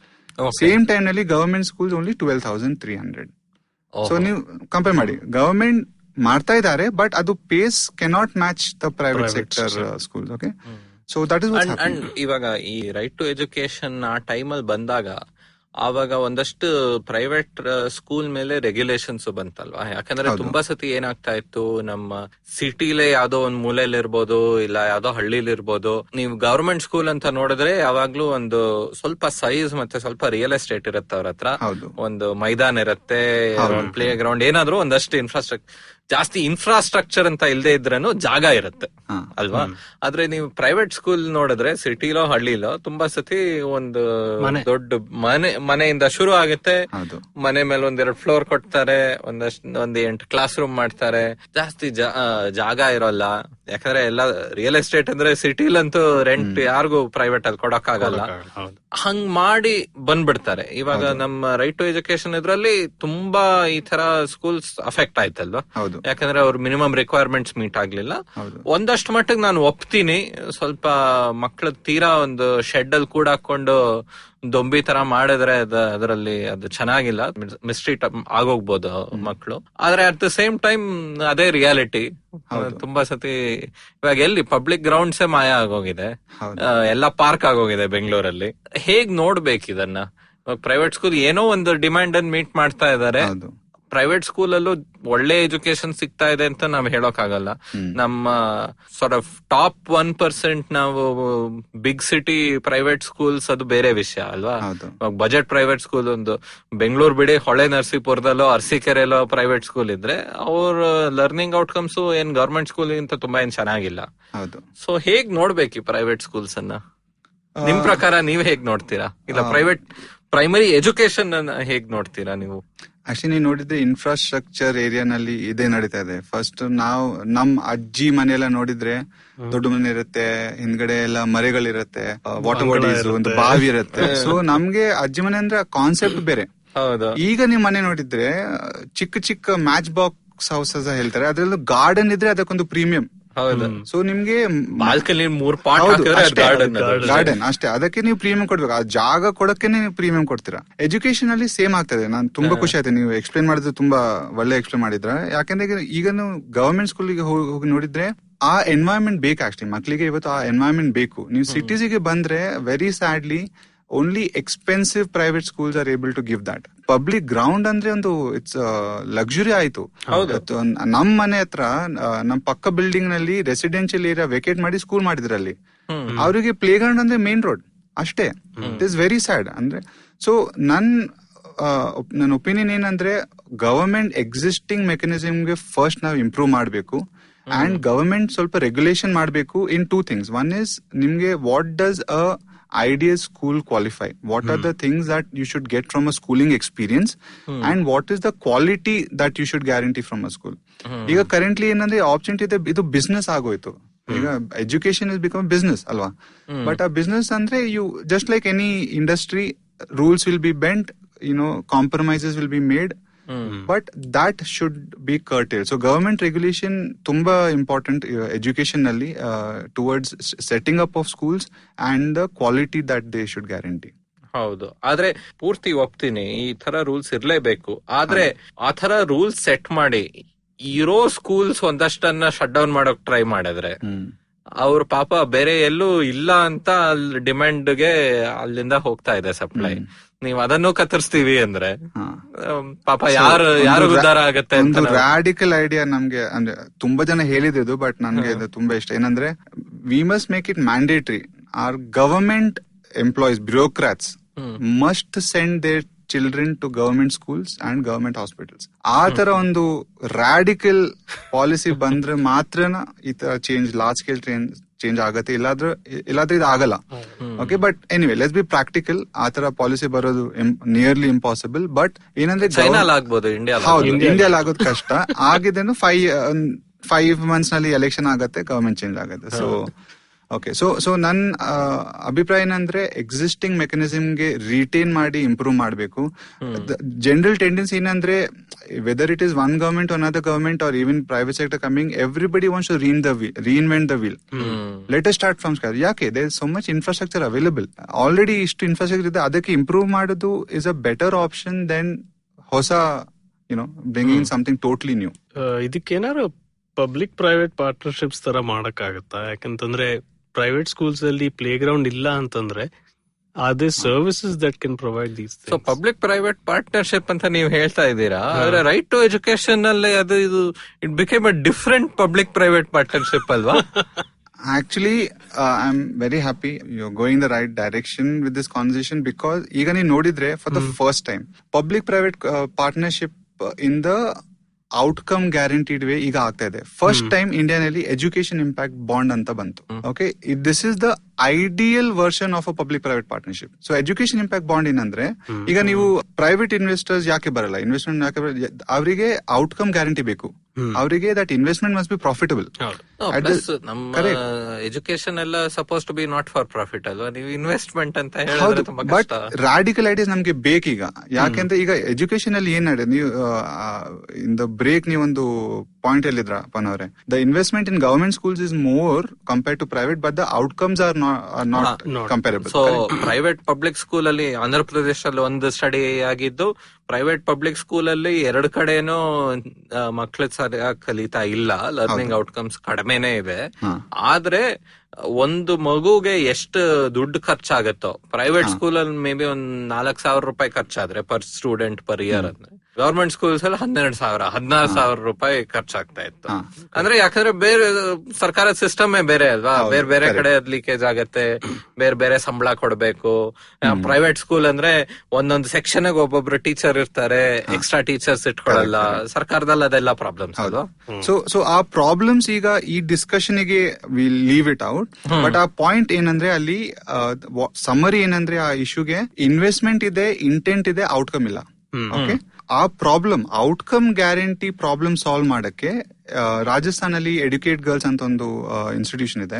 Same time ನಲ್ಲಿ government schools only 12,300. So ನೀವು compare ಮಾಡಿ, ಗವರ್ಮೆಂಟ್ ಮಾಡ್ತಾ ಇದ್ದಾರೆ, ಬಟ್ ಅದು pace cannot match the private sector schools. Okay, so that is what's happening. ಇವಾಗ ಈ right to education ಆ ಟೈಮಲ್ಲಿ ಬಂದಾಗ, ಆವಾಗ ಒಂದಷ್ಟು ಪ್ರೈವೇಟ್ ಸ್ಕೂಲ್ ಮೇಲೆ ರೆಗ್ಯುಲೇಷನ್ಸ್ ಬಂತಲ್ವಾ? ಯಾಕಂದ್ರೆ ತುಂಬಾ ಸತಿ ಏನಾಗ್ತಾ ಇತ್ತು, ನಮ್ಮ ಸಿಟಿಲೇ ಯಾವ್ದೋ ಒಂದ್ ಮೂಲೆಯಲ್ಲಿ ಇರ್ಬೋದು, ಇಲ್ಲ ಯಾವ್ದೋ ಹಳ್ಳಿಲಿ ಇರ್ಬೋದು, ನೀವು ಗವರ್ಮೆಂಟ್ ಸ್ಕೂಲ್ ಅಂತ ನೋಡಿದ್ರೆ ಯಾವಾಗ್ಲೂ ಒಂದು ಸ್ವಲ್ಪ ಸೈಜ್ ಮತ್ತೆ ಸ್ವಲ್ಪ ರಿಯಲ್ ಎಸ್ಟೇಟ್ ಇರುತ್ತೆ ಅವ್ರ ಹತ್ರ, ಒಂದು ಮೈದಾನ ಇರುತ್ತೆ, ಒಂದು ಪ್ಲೇ ಗ್ರೌಂಡ್, ಏನಾದ್ರು ಒಂದಷ್ಟು ಜಾಸ್ತಿ ಇನ್ಫ್ರಾಸ್ಟ್ರಕ್ಚರ್ ಅಂತ ಇಲ್ದೇ ಇದ್ರೇನು ಜಾಗ ಇರುತ್ತೆ ಅಲ್ವಾ? ಆದ್ರೆ ನೀವು ಪ್ರೈವೇಟ್ ಸ್ಕೂಲ್ ನೋಡಿದ್ರೆ ಸಿಟಿಲೋ ಹಳ್ಳಿಲೋ ತುಂಬಾ ಸತಿ ಒಂದು ದೊಡ್ಡ ಮನೆಯಿಂದ ಶುರು ಆಗುತ್ತೆ, ಮನೆ ಮೇಲೆ 1-2 ಫ್ಲೋರ್ ಕೊಡ್ತಾರೆ, ಒಂದು 8 ಕ್ಲಾಸ್ ರೂಮ್ ಮಾಡ್ತಾರೆ, ಜಾಸ್ತಿ ಜಾಗ ಇರೋಲ್ಲ. ಯಾಕಂದ್ರೆ ಎಲ್ಲ ರಿಯಲ್ ಎಸ್ಟೇಟ್ ಅಂದ್ರೆ ಸಿಟಿಲಂತೂ ರೆಂಟ್ ಯಾರಿಗೂ ಪ್ರೈವೇಟ್ ಅಲ್ಲಿ ಕೊಡಕ್ ಆಗಲ್ಲ. ಹಂಗ್ ಮಾಡಿ ಬಂದ್ಬಿಡ್ತಾರೆ. ಇವಾಗ ನಮ್ಮ ರೈಟ್ ಟು ಎಜುಕೇಶನ್ ಇದ್ರಲ್ಲಿ ತುಂಬಾ ಈ ತರ ಸ್ಕೂಲ್ಸ್ ಅಫೆಕ್ಟ್ ಆಯ್ತಲ್ವಾ? ಯಾಕಂದ್ರೆ ಅವ್ರ ಮಿನಿಮಮ್ ರಿಕ್ವೈರ್ಮೆಂಟ್ಸ್ ಮೀಟ್ ಆಗ್ಲಿಲ್ಲ. ಒಂದಷ್ಟು ಮಟ್ಟಿಗೆ ನಾನು ಒಪ್ತೀನಿ, ಸ್ವಲ್ಪ ಮಕ್ಳು ತೀರಾ ಒಂದು ಶೆಡ್ ಅಲ್ಲಿ ಕೂಡ ಹಾಕೊಂಡು ದೊಂಬಿ ತರ ಮಾಡಿದ್ರೆ ಅದರಲ್ಲಿ ಅದು ಚೆನ್ನಾಗಿಲ್ಲ, ಮಿಸ್ಟ್ರೀಟ್ ಆಗೋಗ್ಬೋದು ಮಕ್ಕಳು. ಆದ್ರೆ ಅಟ್ ದ ಸೇಮ್ ಟೈಮ್ ಅದೇ ರಿಯಾಲಿಟಿ. ತುಂಬಾ ಸತಿ ಇವಾಗ ಎಲ್ಲಿ ಪಬ್ಲಿಕ್ ಗ್ರೌಂಡ್ಸೇ ಮಾಯ ಆಗೋಗಿದೆ, ಎಲ್ಲ ಪಾರ್ಕ್ ಆಗೋಗಿದೆ ಬೆಂಗಳೂರಲ್ಲಿ. ಹೇಗ್ ನೋಡ್ಬೇಕು ಇದನ್ನ? ಪ್ರೈವೇಟ್ ಸ್ಕೂಲ್ ಏನೋ ಒಂದು ಡಿಮ್ಯಾಂಡ್ ಅನ್ನು ಮೀಟ್ ಮಾಡ್ತಾ ಇದಾರೆ, ಪ್ರೈವೇಟ್ ಸ್ಕೂಲ್ ಅಲ್ಲೂ ಒಳ್ಳೆ ಎಜುಕೇಶನ್ ಸಿಗ್ತಾ ಇದೆ ಅಂತ ನಾವ್ ಹೇಳೋಕ್ ಆಗಲ್ಲ. ನಮ್ಮ ಸಾರ್ಟ್ ಆಫ್ ಟಾಪ್ 1% ನಾವು ಬಿಗ್ ಸಿಟಿ ಪ್ರೈವೇಟ್ ಸ್ಕೂಲ್ಸ್ ಅದು ಬೇರೆ ವಿಷಯ ಅಲ್ವಾ? ಬಜೆಟ್ ಪ್ರೈವೇಟ್ ಸ್ಕೂಲ್ ಒಂದು ಬೆಂಗಳೂರು ಬಿಡಿ, ಹೊಳೆ ನರಸೀಪುರದಲ್ಲೋ ಅರಸೀಕೆರೆಲೋ ಪ್ರೈವೇಟ್ ಸ್ಕೂಲ್ ಇದ್ರೆ ಅವ್ರ ಲರ್ನಿಂಗ್ ಔಟ್ಕಮ್ಸ್ ಏನ್ ಗವರ್ಮೆಂಟ್ ಸ್ಕೂಲ್ ಗಿಂತ ತುಂಬಾ ಏನ್ ಚೆನ್ನಾಗಿಲ್ಲ. ಸೊ ಹೇಗ್ ನೋಡ್ಬೇಕು ಈ ಪ್ರೈವೇಟ್ ಸ್ಕೂಲ್ಸ್ ಅನ್ನ? ನಿಮ್ ಪ್ರಕಾರ ನೀವ್ ಹೇಗ್ ನೋಡ್ತೀರಾ? ಇಲ್ಲ ಪ್ರೈವೇಟ್ ಪ್ರೈಮರಿ ಎಜುಕೇಶನ್ ಹೇಗ್ ನೋಡ್ತೀರಾ ನೀವು? ಆಕ್ಚುಲಿ ನೋಡಿದ್ರೆ ಇನ್ಫ್ರಾಸ್ಟ್ರಕ್ಚರ್ ಏರಿಯಾನಲ್ಲಿ ಇದೇ ನಡೀತಾ ಇದೆ. ಫಸ್ಟ್ ನಾವು ನಮ್ ಅಜ್ಜಿ ಮನೆಯೆಲ್ಲ ನೋಡಿದ್ರೆ ದೊಡ್ಡ ಮನೆ ಇರುತ್ತೆ, ಹಿಂದ್ಗಡೆ ಎಲ್ಲ ಮರೆಗಳಿರುತ್ತೆ, ವಾಟರ್ ಬಾಡೀಸ್, ಒಂದು ಬಾವಿ ಇರುತ್ತೆ. ಸೊ ನಮ್ಗೆ ಅಜ್ಜಿ ಮನೆ ಅಂದ್ರೆ ಕಾನ್ಸೆಪ್ಟ್ ಬೇರೆ. ಈಗ ನಿಮ್ ಮನೆ ನೋಡಿದ್ರೆ ಚಿಕ್ಕ ಚಿಕ್ಕ ಮ್ಯಾಚ್ ಬಾಕ್ಸ್ ಹೌಸಸ್ ಹೇಳ್ತಾರೆ, ಅದ್ರಲ್ಲೂ ಗಾರ್ಡನ್ ಇದ್ರೆ ಅದಕ್ಕೊಂದು ಪ್ರೀಮಿಯಂ. ಹೌದು. ಸೊ ನಿಮ್ಗೆ ಬಾಲ್ಕನಿ 3 ಪಾಟ್ ಗಾರ್ಡನ್ ಅಷ್ಟೇ, ಅದಕ್ಕೆ ನೀವು ಪ್ರೀಮಿಯಂ ಕೊಡ್ಬೇಕು. ಆ ಜಾಗ ಕೊಡಕ್ಕೆ ನೀವು ಪ್ರೀಮಿಯಂ ಕೊಡ್ತೀರಾ. ಎಜುಕೇಶನ್ ಅಲ್ಲಿ ಸೇಮ್ ಆಗ್ತದೆ. ನಾನು ತುಂಬಾ ಖುಷಿ ಆಯ್ತು ನೀವು ಎಕ್ಸ್ಪ್ಲೇನ್ ಮಾಡಿದ್ರೆ, ತುಂಬಾ ಒಳ್ಳೆ ಎಕ್ಸ್ಪ್ಲೇನ್ ಮಾಡಿದ್ರ. ಯಾಕಂದ್ರೆ ಈಗ ನೀವು ಗವರ್ಮೆಂಟ್ ಸ್ಕೂಲ್ಗೆ ಹೋಗಿ ನೋಡಿದ್ರೆ ಆ ಎನ್ವೈರನ್ಮೆಂಟ್ ಬೇಕು. ಆಕ್ಚುಲಿ ಮಕ್ಳಿಗೆ ಇವತ್ತು ಆ ಎನ್ವೈರನ್ಮೆಂಟ್ ಬೇಕು. ನೀವು ಸಿಟೀಸ್ಗೆ ಬಂದ್ರೆ very sadly only expensive private schools are able to give that. Public ground ಅಂದ್ರೆ ಒಂದು ಇಟ್ಸ್ ಲಕ್ಸುರಿ ಆಯ್ತು. ನಮ್ ಮನೆ ಹತ್ರ ನಮ್ ಪಕ್ಕ ಬಿಲ್ಡಿಂಗ್ ನಲ್ಲಿ ರೆಸಿಡೆನ್ಶಿಯಲ್ ಏರಿಯಾ ವೆಕೇಟ್ ಮಾಡಿ ಸ್ಕೂಲ್ ಮಾಡಿದ್ರಲ್ಲಿ. ಅವರಿಗೆ ಪ್ಲೇ ಗ್ರೌಂಡ್ ಅಂದ್ರೆ ಮೇನ್ ರೋಡ್ ಅಷ್ಟೇ. It is very sad. ಅಂದ್ರೆ ಸೊ ನನ್ನ ಒಪಿನಿಯನ್ ಏನಂದ್ರೆ ಗವರ್ಮೆಂಟ್ ಎಕ್ಸಿಸ್ಟಿಂಗ್ ಮೆಕ್ಯಾನಿಸಮ್ಗೆ ಫಸ್ಟ್ ನಾವು ಇಂಪ್ರೂವ್ ಮಾಡಬೇಕು. ಅಂಡ್ ಗವರ್ಮೆಂಟ್ ಸ್ವಲ್ಪ ರೆಗ್ಯುಲೇಷನ್ ಮಾಡಬೇಕು ಇನ್ 2 things. ಒನ್ ಇಸ್ ನಿಮ್ಗೆ what does a ideal school qualify, what are the things that you should get from a schooling experience, and what is the quality that you should guarantee from a school. ಈಗ currently ಏನಂದ್ರೆ opportunity ಇದೆ, ಇದು business ಆಗೋಯ್ತು. ಈಗ education is become business ಅಲ್ವಾ. But ಆ business ಅಂದ್ರೆ you just like any industry, rules will be bent, compromises will be made, but that should be curtailed. So government regulation ತುಂಬಾ ಇಂಪಾರ್ಟೆಂಟ್ ಎಜುಕೇಶನ್ ನಲ್ಲಿ towards setting up of schools and the quality that they should guarantee. ಹೌದು. ಆದ್ರೆ ಪೂರ್ತಿ ಒಪ್ತೀನಿ, ಈ ತರ rules ಇರ್ಲೇಬೇಕು. ಆದ್ರೆ ಆ ತರ ರೂಲ್ಸ್ ಸೆಟ್ ಮಾಡಿ ಇರೋ ಸ್ಕೂಲ್ಸ್ ಒಂದಷ್ಟನ್ನ ಶಟ್ ಡೌನ್ ಮಾಡೋಕ್ ಟ್ರೈ ಮಾಡಿದ್ರೆ ಅವ್ರ ಪಾಪ ಬೇರೆ ಎಲ್ಲೂ ಇಲ್ಲ ಅಂತ ಅಲ್ಲಿ ಡಿಮ್ಯಾಂಡ್ಗೆ ಅಲ್ಲಿಂದ ಹೋಗ್ತಾ ಇದೆ ಸಪ್ಲೈ. ನೀವ್ ಅದನ್ನು ಕತ್ತರಿಸ್ತೀವಿ ಅಂದ್ರೆ ಪಾಪ ಯಾರು ಉದ್ಧಾರ ಆಗತ್ತೆ. ಒಂದು ರಾಡಿಕಲ್ ಐಡಿಯಾ ನಮ್ಗೆ ಅಂದ್ರೆ ತುಂಬಾ ಜನ ಹೇಳಿದ್ದು, ಬಟ್ ನನ್ಗೆ ಇದು ತುಂಬಾ ಇಷ್ಟ. ಏನಂದ್ರೆ we must make it mandatory. Our government employees, bureaucrats must send their children to government schools and government hospitals. ಆ ತರ ಒಂದು ರಾಡಿಕಲ್ ಪಾಲಿಸಿ ಬಂದ್ರೆ ಮಾತ್ರನ ಈ ತರ ಚೇಂಜ್, ಲಾರ್ಜ್ ಸ್ಕೇಲ್ ಚೇಂಜ್ ಆಗತ್ತೆ. ಇಲ್ಲಾದ್ರೆ ಇದು ಆಗಲ್ಲ. Okay, but anyway let's be practical. ಆ ತರ ಪಾಲಿಸಿ ಬರೋದು ನಿಯರ್ಲಿ ಇಂಪಾಸಿಬಲ್. ಬಟ್ ಏನಂದ್ರೆ ಇಂಡಿಯಾಲ್ ಆಗೋದು ಕಷ್ಟ. ಆಗಿದ್ದೇನು 5 months ನಲ್ಲಿ ಎಲೆಕ್ಷನ್ ಆಗತ್ತೆ, ಗವರ್ಮೆಂಟ್ ಚೇಂಜ್ ಆಗತ್ತೆ. ಸೊ ಓಕೆ, ಸೊ ನನ್ನ ಅಭಿಪ್ರಾಯ ಏನಂದ್ರೆ ಎಕ್ಸಿಸ್ಟಿಂಗ್ ಮೆಕ್ಯಾನಿಸಮ್ಗೆ ರಿಟೈನ್ ಮಾಡಿ ಇಂಪ್ರೂವ್ ಮಾಡಬೇಕು. ಜನರಲ್ ಟೆಂಡೆನ್ಸಿ ಏನಂದ್ರೆ whether it is one government or another government or even private sector coming, everybody wants to reinvent the wheel. Let us start from scratch. ಯಾಕೆ? there is so much infrastructure available. Already ಇಷ್ಟು infrastructure ಇದೆ, ಅದಕ್ಕೆ improve ಮಾಡೋದು is a better option than ಹೊಸ bringing something totally new. ಇದಕ್ಕೇನಾದ್ರು public private partnerships ತರ ಮಾಡಕ್ಕಾಗತ್ತಾ? ಯಾಕಂತಂದ್ರೆ ಪ್ರೈವೇಟ್ ಸ್ಕೂಲ್ಸ್ ಅಲ್ಲಿ ಪ್ಲೇ ಗ್ರೌಂಡ್ ಇಲ್ಲ ಅಂತಂದ್ರೆ ಅದೇ services that can provide these. So public private partnership ಅಂತ ನೀವು ಹೇಳ್ತಾ ಇದ್ದೀರಾ, ಆದ್ರೆ ರೈಟ್ ಟು ಎಜುಕೇಶನ್ ಅಲ್ಲಿ ಅದು it became a different public private partnership ಅಲ್ವಾ? Actually, I'm very happy you're going the right direction with this conversation, because ಈಗ ನೀವು ನೋಡಿದ್ರೆ for the first time public private partnership in the outcome guaranteed way ಈಗ ಆಗ್ತಾ ಇದೆ. First time ಇಂಡಿಯಾನಲ್ಲಿ education impact bond ಅಂತ ಬಂತು. Okay, this is the ideal version of a public private partnership. So education impact bond ಏನಂದ್ರೆ, ಈಗ ನೀವು private investors ಯಾಕೆ ಬರಲ್ಲ, ಇನ್ವೆಸ್ಟ್ಮೆಂಟ್ ಯಾಕೆ ಬರಲ್ಲ, ಅವರಿಗೆ ಔಟ್ಕಮ್ ಗ್ಯಾರಂಟಿ ಬೇಕು. ಅವರಿಗೆ that investment must be profitable. ನಮ್ಮ ಎಜುಕೇಶನ್ ಎಲ್ಲ suppose to be not for profit ಅಲ್ವಾ? ನೀವು ಇನ್ವೆಸ್ಟ್ಮೆಂಟ್ ಅಂತ ಹೇಳಿದ್ರೆ ತುಂಬಾ ಕಷ್ಟ. ಬಟ್ ರಾಡಿಕಲ್ ಐಡಿಯಾಸ್ ನಮ್ಗೆ ಬೇಕೀಗ. ಯಾಕೆಂದ್ರೆ ಈಗ ಎಜುಕೇಶನ್ ಅಲ್ಲಿ ಏನ್ ನಡೆಯುತ್ತೆ, ನೀವು ಇನ್ ದ ಬ್ರೇಕ್ ನೀವೊಂದು ಪಾಯಿಂಟ್ ಹೇಳಿದ್ರ ಪನ್ ಅವರೇ, the investment in government schools is more compared to private, but the outcomes are not comparable. So private public school ಅಲ್ಲಿ ಆಂಧ್ರ ಪ್ರದೇಶದಲ್ಲಿ ಒಂದು ಸ್ಟಡಿ ಆಗಿದ್ದು, ಪ್ರೈವೇಟ್ ಪಬ್ಲಿಕ್ ಸ್ಕೂಲ್ ಅಲ್ಲಿ 2 ಕಡೆನೂ ಮಕ್ಳು ಸರಿಯಾಗಿ ಕಲಿತಾ ಇಲ್ಲ, ಲರ್ನಿಂಗ್ ಔಟ್ಕಮ್ಸ್ ಕಡಿಮೆನೇ ಇದೆ. ಆದ್ರೆ ಒಂದು ಮಗುಗೆ ಎಷ್ಟು ದುಡ್ಡು ಖರ್ಚಾಗತ್ತೋ ಪ್ರೈವೇಟ್ ಸ್ಕೂಲ್ ಅಲ್ಲಿ ಮೇ ಬಿ ಒಂದ್ 4,000 ರೂಪಾಯಿ ಖರ್ಚಾದ್ರೆ ಪರ್ ಸ್ಟೂಡೆಂಟ್ ಪರ್ ಇಯರ್ ಅಂದ್ರೆ, ಗವರ್ಮೆಂಟ್ ಸ್ಕೂಲ್ಸ್ ಅಲ್ಲಿ 16,000 ರೂಪಾಯಿ ಖರ್ಚಾಗ್ತಾ ಇತ್ತು. ಅಂದ್ರೆ ಯಾಕಂದ್ರೆ ಬೇರೆ ಸರ್ಕಾರದ ಸಿಸ್ಟಮ್ ಬೇರೆ ಅಲ್ವಾ, ಬೇರೆ ಬೇರೆ ಕಡೆ ಲೀಕೇಜ್ ಆಗತ್ತೆ, ಬೇರೆ ಬೇರೆ ಸಂಬಳ ಕೊಡ್ಬೇಕು. ಪ್ರೈವೇಟ್ ಸ್ಕೂಲ್ ಅಂದ್ರೆ ಒಂದೊಂದು ಸೆಕ್ಷನ್ ಒಬ್ಬೊಬ್ರು ಟೀಚರ್ ಇರ್ತಾರೆ, ಎಕ್ಸ್ಟ್ರಾ ಟೀಚರ್ಸ್ ಇಟ್ಕೊಳ್ಳಲ್ಲ. ಸರ್ಕಾರದಲ್ಲಿ ಅದೆಲ್ಲ ಪ್ರಾಬ್ಲಮ್ಸ್ ಅಲ್ವಾ? ಸೊ ಆ ಪ್ರಾಬ್ಲಮ್ಸ್ ಈಗ ಈ ಡಿಸ್ಕಷನ್ ಗೆ will leave it out. But ಆ ಪಾಯಿಂಟ್ ಏನಂದ್ರೆ ಅಲ್ಲಿ ಸಮ್ಮರಿ ಏನಂದ್ರೆ ಆ ಇಶ್ಯೂಗೆ ಇನ್ವೆಸ್ಟ್ಮೆಂಟ್ ಇದೆ, ಇಂಟೆಂಟ್ ಇದೆ, ಔಟ್ಕಮ್ ಇಲ್ಲ. ಓಕೆ, ಆ problem outcome guarantee problem solve ಮಾಡಕ್ಕೆ ರಾಜಸ್ಥಾನ್ ಅಲ್ಲಿ ಎಡ್ಯುಕೇಟ್ ಗರ್ಲ್ಸ್ ಅಂತ ಒಂದು ಇನ್ಸ್ಟಿಟ್ಯೂಷನ್ ಇದೆ.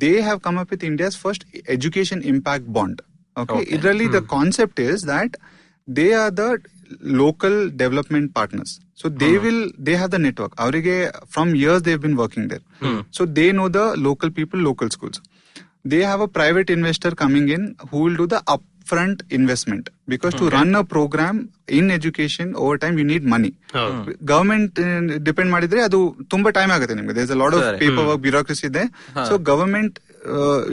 They have come up with India's first education impact bond. Okay, ಇದರಲ್ಲಿ the concept is that they are the local development partners. So they have the network. Avrige from years they've been working there. So they know the local people, local schools. They have a private investor coming in who will do the upfront investment, because to run a program in education over time you need money. Government depend ಮಾಡಿದ್ರೆ ಅದು ತುಂಬಾ time ಆಗುತ್ತೆ ನಿಮ್ಗೆ. There's a lot of paperwork, bureaucracy ಇದೆ. So government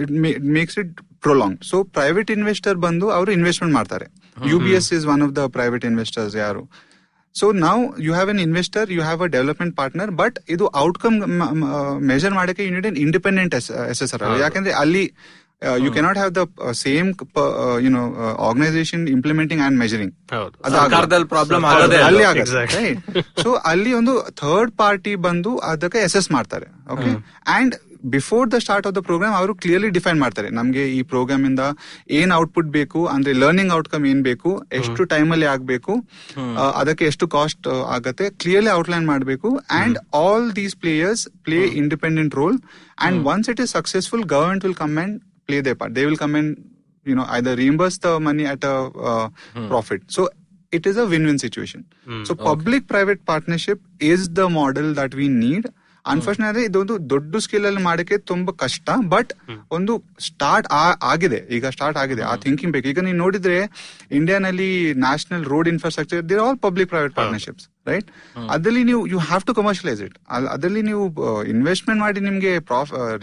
it makes it prolonged. So private investor ಬಂದು ಅವರು investment ಮಾಡ್ತಾರೆ. UBS is one of the private investors ಯಾರು. So now you have an investor, you have a development partner, but ಇದು outcome measure ಮಾಡಕ್ಕೆ you need an independent assessor. ಯಾಕಂದ್ರೆ ಅಲ್ಲಿ you cannot have the same organization implementing and measuring. ಸರ್ಕಾರದಲ್ಲಿ problem ಅಲ್ಲಿ ಆಗುತ್ತೆ, right? So ಅಲ್ಲಿ ಒಂದು third party ಬಂದು ಅದಕ್ಕೆ ಅಸೆಸ್ ಮಾಡ್ತಾರೆ. Okay, and before the start of the programme ಅವರು ಕ್ಲಿಯರ್ಲಿ ಡಿಫೈನ್ ಮಾಡ್ತಾರೆ, ನಮ್ಗೆ ಈ ಪ್ರೋಗ್ರಾಮ್ ಇಂದ ಏನ್ ಔಟ್ಪುಟ್ ಬೇಕು, ಅಂದ್ರೆ ಲರ್ನಿಂಗ್ ಔಟ್ಕಮ್ ಏನ್ ಬೇಕು, ಎಷ್ಟು ಟೈಮ್ ಅಲ್ಲಿ ಆಗ್ಬೇಕು, ಅದಕ್ಕೆ ಎಷ್ಟು ಕಾಸ್ಟ್ ಆಗತ್ತೆ, ಕ್ಲಿಯರ್ಲಿ ಔಟ್ಲೈನ್ ಮಾಡಬೇಕು. And all these players play independent role. And once it is successful, government will come and play their part. They will come and either reimburse the money at a profit. So it is a win-win situation. So public-private partnership is the model that we need. Unfortunately ಇದೊಂದು ದೊಡ್ಡ scale ಅಲ್ಲಿ ಮಾಡಕ್ಕೆ ತುಂಬಾ ಕಷ್ಟ, but ಒಂದು start ಆಗಿದೆ, ಈಗ start ಆಗಿದೆ. ಆ ಥಿಂಕಿಂಗ್ ಬೇಕು. ಈಗ ನೀವು ನೋಡಿದ್ರೆ ಇಂಡಿಯಾನಲ್ಲಿ national road infrastructure, there all public private partnerships, right? ಅದರಲ್ಲಿ ನೀವು you have to commercialise it. ಅದರಲ್ಲಿ ನೀವು ಇನ್ವೆಸ್ಟ್ಮೆಂಟ್ ಮಾಡಿ ನಿಮ್ಗೆ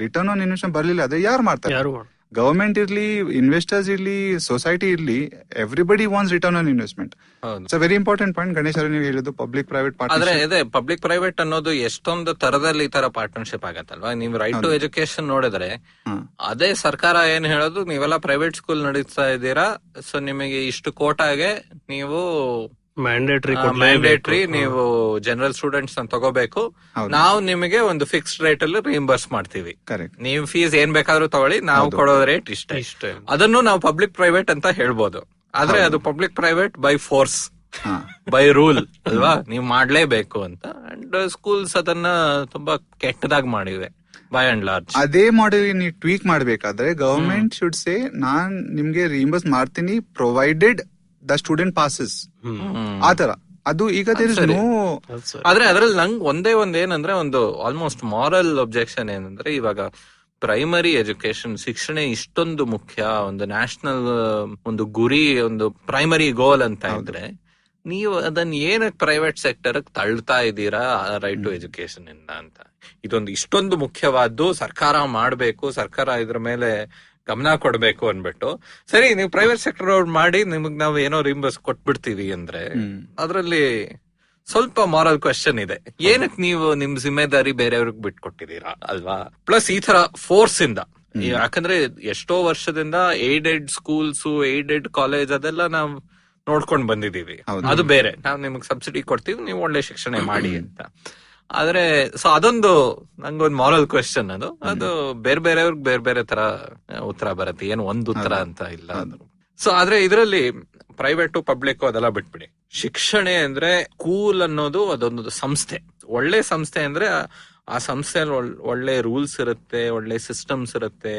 ರಿಟರ್ನ್ ಆನ್ ಇನ್ವೆಸ್ಟ್ಮೆಂಟ್ ಬರಲಿಲ್ಲ, ಅದೇ ಯಾರು ಮಾಡ್ತಾರೆ? ಗವರ್ಮೆಂಟ್ ಇರ್ಲಿ, ಇನ್ವೆಸ್ಟರ್ಸ್ ಇರ್ಲಿ, ಸೊಸೈಟಿ ಇರ್ಲಿ, everybody wants return on investment. It's a very important point Ganesh ಅವರು ನೀವು ಹೇಳಿದ್ದು ಪಬ್ಲಿಕ್ ಪ್ರೈವೇಟ್ ಪಾರ್ಟ್ನರ್ಶಿಪ್. ಆದ್ರೆ ಇದೆ ಪಬ್ಲಿಕ್ ಪ್ರೈವೇಟ್ ಅನ್ನೋದು ಎಷ್ಟೊಂದು ತರದಲ್ಲಿ ಈ ತರ ಪಾರ್ಟ್ನರ್ಶಿಪ್ ಆಗತ್ತಲ್ವಾ? ನೀವು ರೈಟ್ ಟು ಎಜುಕೇಶನ್ ನೋಡಿದ್ರೆ ಅದೇ ಸರ್ಕಾರ ಏನ್ ಹೇಳೋದು, ನೀವೆಲ್ಲ ಪ್ರೈವೇಟ್ ಸ್ಕೂಲ್ ನಡೆಸ್ತಾ ಇದ್ದೀರಾ, ಸೊ ನಿಮಗೆ ಇಷ್ಟು ಕೋಟಾಗೆ ನೀವು ಮ್ಯಾಂಡೇಟರಿ ನೀವು ಜನರಲ್ ಸ್ಟೂಡೆಂಟ್ಸ್ ತಗೋಬೇಕು, ನಾವು ನಿಮಗೆ ಒಂದು ಫಿಕ್ಸ್ಡ್ ರೇಟ್ ಅಲ್ಲಿ ರಿಇಂಬರ್ಸ್ ಮಾಡ್ತೀವಿ, ನೀವು ಫೀಸ್ ಏನ್ ಬೇಕಾದ್ರೂ ತಗೊಳ್ಳಿ, ನಾವು ಕೊಡೋ ರೇಟ್ ಇಷ್ಟ. ಅದನ್ನು ನಾವು ಪಬ್ಲಿಕ್ ಪ್ರೈವೇಟ್ ಅಂತ ಹೇಳ್ಬೋದು. ಆದ್ರೆ ಅದು public private by force, by rule ಅಲ್ವಾ, ನೀವು ಮಾಡ್ಲೇಬೇಕು ಅಂತ. ಅಂಡ್ ಸ್ಕೂಲ್ಸ್ ಅದನ್ನ ತುಂಬಾ ಕೆಟ್ಟದಾಗಿ ಮಾಡಿವೆ ಬೈ ಅಂಡ್ ಲಾರ್ಜ್. ಅದೇ ಮಾಡೆಲ್ ನೀವು ಟ್ವೀಕ್ ಮಾಡ್ಬೇಕಾದ್ರೆ ಗವರ್ಮೆಂಟ್ ಶುಡ್ ಸೇ, ನಾನ್ ನಿಮ್ಗೆ ರಿಇಂಬರ್ಸ್ ಮಾಡ್ತೀನಿ ಪ್ರೊವೈಡೆಡ್ ದ ಸ್ಟೂಡೆಂಟ್ ಪಾಸಸ್, ಆತರ. ಅದು ಈಗ ಆದ್ರೆ ಅದ್ರಲ್ಲಿ ನಂಗೆ ಒಂದೇ ಏನಂದ್ರೆ, ಒಂದು ಆಲ್ಮೋಸ್ಟ್ ಮಾರಲ್ ಒಬ್ಜೆಕ್ಷನ್ ಏನಂದ್ರೆ, ಇವಾಗ ಪ್ರೈಮರಿ ಎಜುಕೇಶನ್ ಶಿಕ್ಷಣ ಇಷ್ಟೊಂದು ಮುಖ್ಯ, ಒಂದು ನ್ಯಾಷನಲ್ ಒಂದು ಗುರಿ, ಒಂದು ಪ್ರೈಮರಿ ಗೋಲ್ ಅಂತ ಇದ್ರೆ, ನೀವು ಅದನ್ನ ಏನಕ್ಕೆ ಪ್ರೈವೇಟ್ ಸೆಕ್ಟರ್ ತಳ್ತಾ ಇದ್ದೀರಾ ರೈಟ್ ಟು ಎಜುಕೇಶನ್ ಇಂದ ಅಂತ? ಇದೊಂದು ಇಷ್ಟೊಂದು ಮುಖ್ಯವಾದ್ದು, ಸರ್ಕಾರ ಮಾಡ್ಬೇಕು, ಸರ್ಕಾರ ಇದ್ರ ಮೇಲೆ ಗಮನ ಕೊಡ್ಬೇಕು ಅನ್ಬಿಟ್ಟು, ಸರಿ ನೀವು ಪ್ರೈವೇಟ್ ಸೆಕ್ಟರ್ ಮಾಡಿ ನಿಮಗ್ ನಾವು ಏನೋ ರಿಇಂಬರ್ಸ್ ಕೊಟ್ಬಿಡ್ತೀವಿ ಅಂದ್ರೆ, ಅದ್ರಲ್ಲಿ ಸ್ವಲ್ಪ ಮಾರಲ್ ಕ್ವೆಶ್ಚನ್ ಇದೆ. ಏನಕ್ಕೆ ನೀವು ನಿಮ್ ಜಿಮ್ಮೆದಾರಿ ಬೇರೆಯವ್ರಿಗೆ ಬಿಟ್ಕೊಟ್ಟಿದೀರಾ ಅಲ್ವಾ? ಪ್ಲಸ್ ಈ ತರ ಫೋರ್ಸ್ ಇಂದ, ಯಾಕಂದ್ರೆ ಎಷ್ಟೋ ವರ್ಷದಿಂದ ಏಡೆಡ್ ಸ್ಕೂಲ್ಸ್, ಏಡೆಡ್ ಕಾಲೇಜ್ ಅದೆಲ್ಲ ನಾವು ನೋಡ್ಕೊಂಡ್ ಬಂದಿದೀವಿ. ಅದು ಬೇರೆ, ನಾವು ನಿಮಗ್ ಸಬ್ಸಿಡಿ ಕೊಡ್ತೀವಿ, ನೀವು ಒಳ್ಳೆ ಶಿಕ್ಷಣ ಮಾಡಿ ಅಂತ. ಆದ್ರೆ ಸೊ ಅದೊಂದು ನಂಗೊಂದು ಮಾರಲ್ ಕ್ವೆಶ್ಚನ್. ಅದು ಬೇರೆ ಬೇರೆಯವ್ರಿಗೆ ಬೇರೆ ಬೇರೆ ತರ ಉತ್ತರ ಬರುತ್ತೆ, ಏನು ಒಂದು ಉತ್ತರ ಅಂತ ಇಲ್ಲ ಅದು. ಸೊ ಆದ್ರೆ ಇದರಲ್ಲಿ ಪ್ರೈವೇಟು ಪಬ್ಲಿಕ್ ಅದೆಲ್ಲ ಬಿಟ್ಬಿಡಿ. ಶಿಕ್ಷಣ ಅಂದ್ರೆ ಸ್ಕೂಲ್ ಅನ್ನೋದು ಅದೊಂದು ಸಂಸ್ಥೆ, ಒಳ್ಳೆ ಸಂಸ್ಥೆ. ಅಂದ್ರೆ ಆ ಸಂಸ್ಥೆಯಲ್ಲಿ ಒಳ್ಳೆ ರೂಲ್ಸ್ ಇರುತ್ತೆ, ಒಳ್ಳೆ ಸಿಸ್ಟಮ್ಸ್ ಇರುತ್ತೆ,